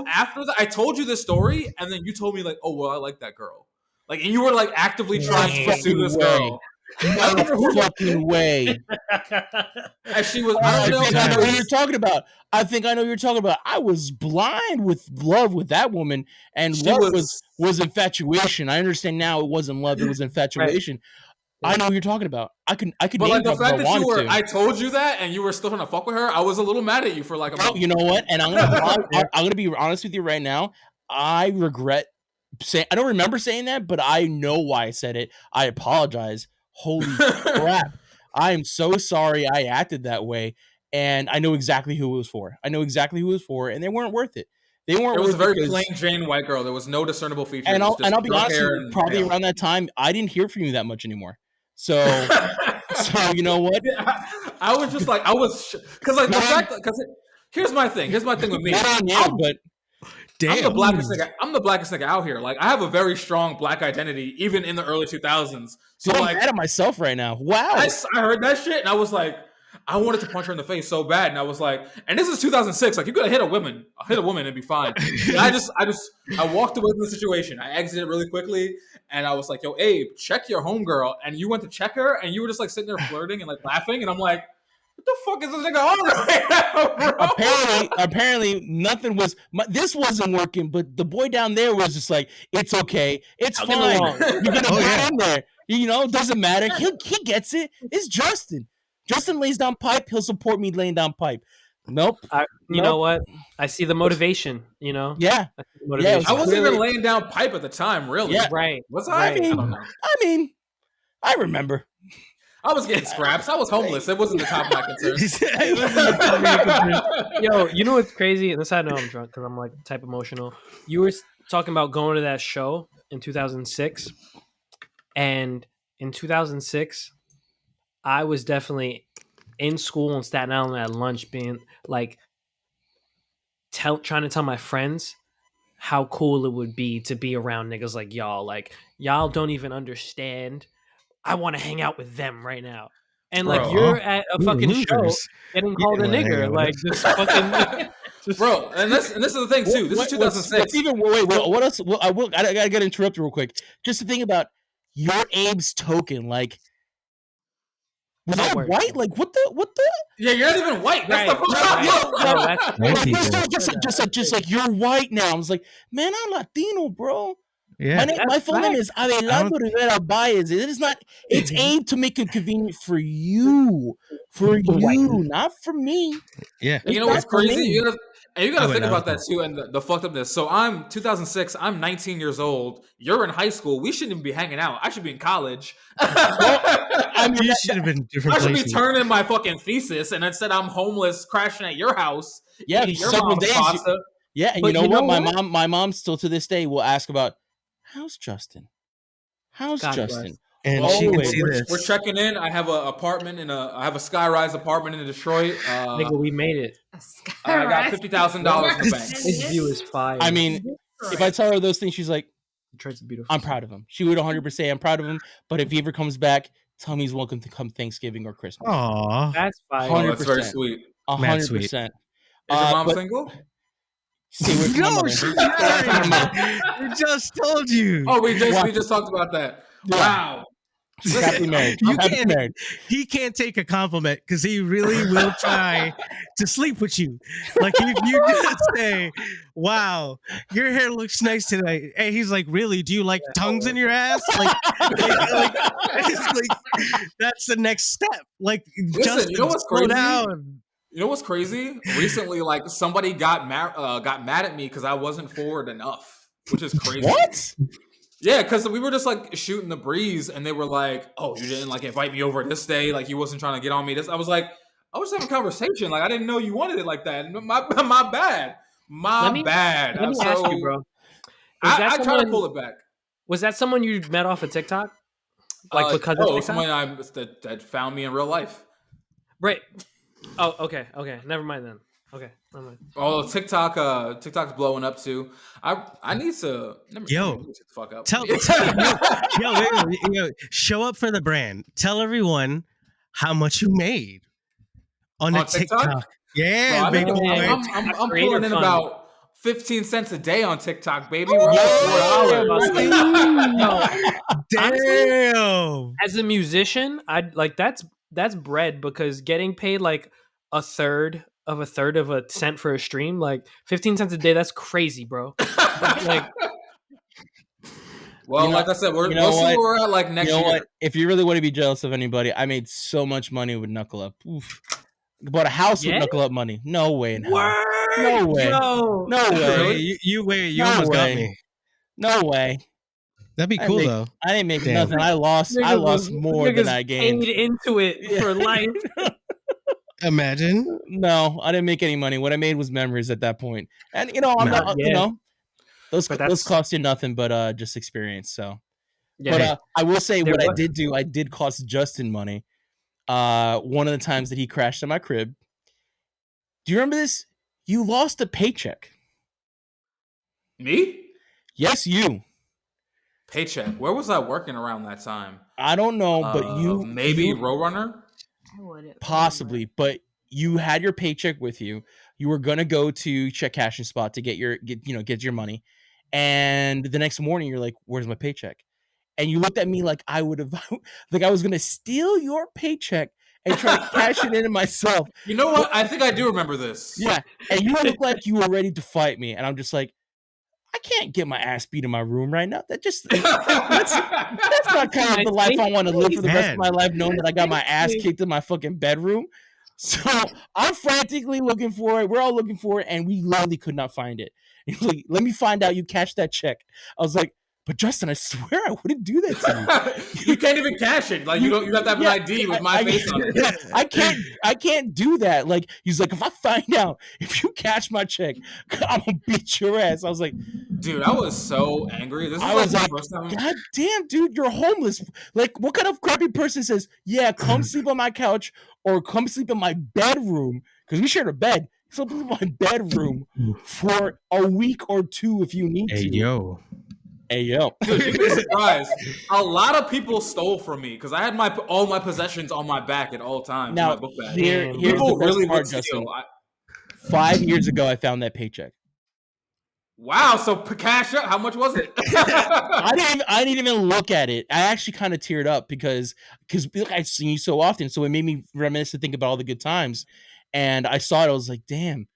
Speaker 2: after that, I told you this story. And then you told me like, oh, well, I like that girl. Like, and you were like actively trying to pursue this girl.
Speaker 4: No fucking way.
Speaker 2: And she was.
Speaker 4: I
Speaker 2: I don't
Speaker 4: think
Speaker 2: know.
Speaker 4: I know what you're talking about. I think I know what you're talking about. I was blind with love with that woman, and
Speaker 2: She
Speaker 4: love
Speaker 2: was.
Speaker 4: was infatuation. I understand now it wasn't love; it was infatuation.
Speaker 1: Right.
Speaker 4: I know what you're talking about. I could
Speaker 2: But
Speaker 4: name
Speaker 2: like the
Speaker 4: drop if I
Speaker 2: fact that you
Speaker 4: wanted
Speaker 2: were,
Speaker 4: to.
Speaker 2: I told you that, and you were still trying to fuck with her. I was a little mad at you for like a
Speaker 4: Bro,
Speaker 2: month.
Speaker 4: you know what? And I'm gonna be honest with you right now. I regret saying. I don't remember saying that, but I know why I said it. I apologize. Holy crap! I am so sorry I acted that way, and I know exactly who it was for. I know exactly who it was for, and they weren't worth it. They weren't
Speaker 2: It was
Speaker 4: worth
Speaker 2: a very
Speaker 4: it
Speaker 2: plain
Speaker 4: because.
Speaker 2: Jane white girl. There was no discernible features.
Speaker 4: And I'll
Speaker 2: Just
Speaker 4: be
Speaker 2: dark
Speaker 4: honest with
Speaker 2: hair
Speaker 4: you.
Speaker 2: and
Speaker 4: Probably
Speaker 2: pale.
Speaker 4: around that time, I didn't hear from you that much anymore. So you know what?
Speaker 2: Yeah, I was just like, I was because like the fact because here's my thing. Here's my thing with me.
Speaker 4: Not on you, but
Speaker 2: I'm the
Speaker 3: Damn.
Speaker 2: blackest nigga. I'm the blackest nigga out here. Like I have a very strong black identity, even in the early 2000s. So
Speaker 4: dude, I'm
Speaker 2: like,
Speaker 4: mad at myself right now. Wow.
Speaker 2: I heard that shit and I was like, I wanted to punch her in the face so bad, and I was like, and this is 2006. Like you could hit a woman and be fine. And I walked away from the situation. I exited really quickly, and I was like, yo, Abe, check your homegirl. And you went to check her, and you were just like sitting there flirting and like laughing, and I'm like, what the fuck is this nigga on right now, bro?
Speaker 4: Apparently nothing was this wasn't working, but the boy down there was just like, it's okay, it's fine, you're gonna put in there, you know, it doesn't matter, he gets it. It's Justin lays down pipe, he'll support me laying down pipe. Nope.
Speaker 1: You know what, I see the motivation, you know.
Speaker 4: Yeah,
Speaker 2: I wasn't even laying down pipe at the time, really.
Speaker 4: Yeah.
Speaker 1: Right.
Speaker 2: Was I?
Speaker 1: Right.
Speaker 2: I don't know.
Speaker 4: I remember.
Speaker 2: I was getting scraps. I was homeless. It wasn't the top of my concerns.
Speaker 1: Yo, you know what's crazy? And this I know I'm drunk because I'm like type emotional. You were talking about going to that show in 2006, and in 2006, I was definitely in school in Staten Island at lunch, being like, trying to tell my friends how cool it would be to be around niggas like y'all. Like y'all don't even understand. I want to hang out with them right now. And like
Speaker 2: Bro,
Speaker 1: you're at a fucking show getting called a nigger, like just fucking,
Speaker 2: bro. And this is the thing too. This is 2006.
Speaker 4: What's even wait, what else? Well, I gotta interrupt real quick. Just to think about your Abe's token, like was that white? Like what the?
Speaker 2: Yeah, you're not even white. That's the problem.
Speaker 4: Just like you're white now. I was like, man, I'm Latino, bro.
Speaker 3: Yeah,
Speaker 4: my full name is Abelardo Rivera Baez. It is not. It's aimed to make it convenient for you, not for me.
Speaker 3: Yeah.
Speaker 2: You know what's crazy? You gotta think about that too, and the fucked upness. So I'm 2006. I'm 19 years old. You're in high school. We shouldn't even be hanging out. I should be in college.
Speaker 3: I mean, you should have been different.
Speaker 2: I should be turning in my fucking thesis, and instead I'm homeless, crashing at your house.
Speaker 4: Yeah,
Speaker 2: your mom's pasta.
Speaker 4: Yeah, and you know what? My mom still to this day will ask about, how's Justin? How's Justin?
Speaker 3: And she can see this.
Speaker 2: We're checking in. I have an apartment I have a sky-rise apartment in Detroit.
Speaker 1: Nigga, we made it.
Speaker 2: I got $50,000 in the bank.
Speaker 1: His view is fire.
Speaker 4: I mean, if I tell her those things, she's like,
Speaker 1: Detroit's beautiful.
Speaker 4: I'm proud of him. She would 100% I'm proud of him. But if he ever comes back, tell me he's welcome to come Thanksgiving or Christmas.
Speaker 3: Aw,
Speaker 1: that's fire.
Speaker 4: 100%.
Speaker 2: That's very sweet.
Speaker 4: 100%.
Speaker 2: Is your mom single?
Speaker 3: No, we just told you.
Speaker 2: Oh, we just talked about that. Wow.
Speaker 4: Happy married.
Speaker 3: He can't take a compliment because he really will try to sleep with you. Like if you just say, "Wow, your hair looks nice today," and he's like, "Really? Do you like tongues in your ass?" It's like that's the next step. Like,
Speaker 2: listen, you know what's crazy?
Speaker 3: Down.
Speaker 2: You know what's crazy? Recently, like somebody got mad at me because I wasn't forward enough, which is crazy.
Speaker 4: What?
Speaker 2: Yeah, because we were just like shooting the breeze, and they were like, "Oh, you didn't like invite me over this day? Like you wasn't trying to get on me." I was like, I was having a conversation. Like I didn't know you wanted it like that. My bad. Let me
Speaker 1: ask you, bro.
Speaker 2: I try to pull it back.
Speaker 1: Was that someone you met off of TikTok? Like because of TikTok?
Speaker 2: Someone that found me in real life.
Speaker 1: Right. Oh, okay. Never mind then. Okay, never mind.
Speaker 2: Oh, TikTok's blowing up too. I need to. Fuck up.
Speaker 3: Show up for the brand. Tell everyone how much you made on the TikTok. Yeah,
Speaker 2: bro, I'm pulling in about 15 cents a day on TikTok, baby. We're up to $4.
Speaker 3: Damn.
Speaker 1: As a musician, I'd like that's bread, because getting paid like a third of a cent for a stream, like 15 cents a day, that's crazy, bro. Like,
Speaker 2: well, like I said, we'll see where we're at like next year.
Speaker 4: What? If you really want to be jealous of anybody, I made so much money with Knuckle Up. Oof. Bought a house with Knuckle Up money. No way in hell. No way.
Speaker 1: Yo.
Speaker 4: No way.
Speaker 3: You almost got me.
Speaker 4: No way.
Speaker 3: That'd be cool though.
Speaker 4: I didn't make nothing. I lost more than I gained.
Speaker 1: Paid into it for life.
Speaker 3: Imagine.
Speaker 4: No, I didn't make any money. What I made was memories at that point. And I'm not, those cost you nothing but just experience. So, but I will say what I did do. I did cost Justin money. One of the times that he crashed in my crib. Do you remember this? You lost a paycheck.
Speaker 2: Me?
Speaker 4: Yes, you.
Speaker 2: Paycheck. Where was I working around that time?
Speaker 4: I don't know, but
Speaker 2: maybe Roadrunner?
Speaker 4: Possibly, but you had your paycheck with you. You were gonna go to check cashing spot to get your money, and the next morning you're like, "Where's my paycheck?" And you looked at me like I would have, like I was gonna steal your paycheck and try to cash it into myself.
Speaker 2: You know what? I think I do remember this.
Speaker 4: Yeah, and you looked like you were ready to fight me, and I'm just like, I can't get my ass beat in my room right now. That's not kind of the life I want to live for the rest of my life, knowing that I got my ass kicked in my fucking bedroom. So I'm frantically looking for it. We're all looking for it, and we literally could not find it. He's like, let me find out you cashed that check. I was like, but Justin, I swear I wouldn't do that to
Speaker 2: you. You can't even cash it. Like you have to have an ID with my face on it.
Speaker 4: I can't do that. Like he's like, if I find out if you cash my check, I'm gonna beat your ass. I was like,
Speaker 2: dude, I was so angry.
Speaker 4: I was like, God damn, dude, you're homeless. Like, what kind of crappy person says, yeah, come sleep on my couch or come sleep in my bedroom? Because we shared a bed. So sleep in my bedroom for a week or two if you need to. Hey, yo.
Speaker 2: Dude, you'd be surprised. A lot of people stole from me because I had all my possessions on my back at all times.
Speaker 4: Now,
Speaker 2: in my book bag.
Speaker 4: Here's
Speaker 2: people
Speaker 4: the best
Speaker 2: really
Speaker 4: part,
Speaker 2: would
Speaker 4: Justin.
Speaker 2: steal.
Speaker 4: 5 years ago, I found that paycheck.
Speaker 2: Wow, so cash up. How much was it?
Speaker 4: I didn't even look at it. I actually kind of teared up because I've seen you so often. So it made me reminisce to think about all the good times. And I saw it. I was like, damn.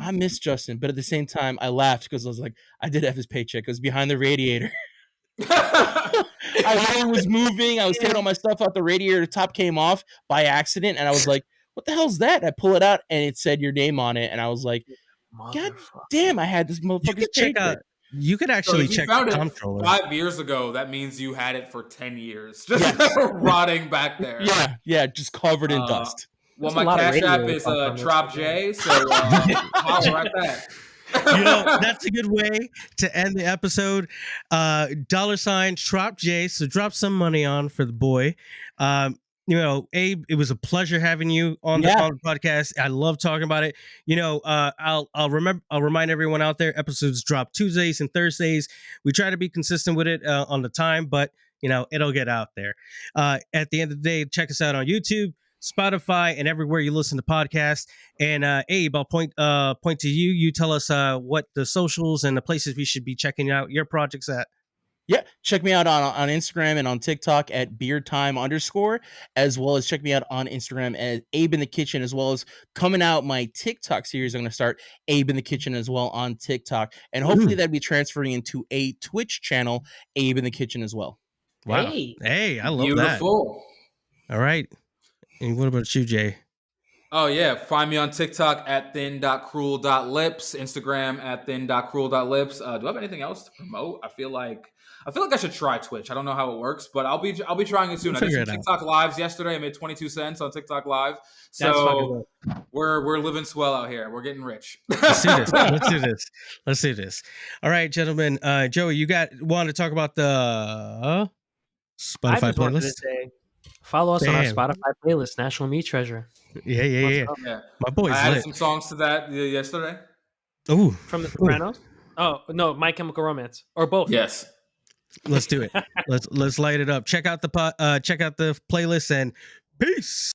Speaker 4: I miss Justin, but at the same time, I laughed because I was like, I did have his paycheck. It was behind the radiator. I was moving. I was taking all my stuff out the radiator. The top came off by accident, and I was like, what the hell's that? I pull it out, and it said your name on it, and I was like, God damn, I had this motherfucker's paycheck.
Speaker 3: You could actually check the comptroller.
Speaker 2: 5 years ago, that means you had it for 10 years. Just rotting back there.
Speaker 4: Yeah, just covered in dust.
Speaker 2: Well, my Cash App is Trop J, so holler at that.
Speaker 3: That's a good way to end the episode. $ Trop J. So drop some money on for the boy. Abe, it was a pleasure having you on the podcast. I love talking about it. I'll remind everyone out there, episodes drop Tuesdays and Thursdays. We try to be consistent with it on the time, but it'll get out there. At the end of the day, check us out on YouTube, Spotify, and everywhere you listen to podcasts. And Abe, I'll point to you. You tell us what the socials and the places we should be checking out your projects at.
Speaker 4: Yeah, check me out on Instagram and on TikTok at beertime_, as well as check me out on Instagram at Abe in the Kitchen, as well as coming out my TikTok series. I'm going to start Abe in the Kitchen as well on TikTok, and hopefully that'll be transferring into a Twitch channel, Abe in the Kitchen as well.
Speaker 3: Wow. Hey, I love
Speaker 2: beautiful.
Speaker 3: That. All right. And what about you, Jay?
Speaker 2: Oh, yeah. Find me on TikTok at thin.cruel.lips, Instagram at thin.cruel.lips. Do I have anything else to promote? I feel like I should try Twitch. I don't know how it works, but I'll be trying it soon. I did some TikTok lives yesterday. I made 22 cents on TikTok Live. So we're living swell out here. We're getting rich.
Speaker 3: Let's do this. All right, gentlemen. Joey, you want to talk about the Spotify playlist?
Speaker 1: Follow us on our Spotify playlist, National Meat Treasure.
Speaker 3: Yeah. My boy's
Speaker 2: I added some songs to that yesterday.
Speaker 3: Ooh.
Speaker 1: From The Sopranos? Oh, no, My Chemical Romance. Or both.
Speaker 2: Yes.
Speaker 3: Let's do it. Let's light it up. Check out the playlist and peace.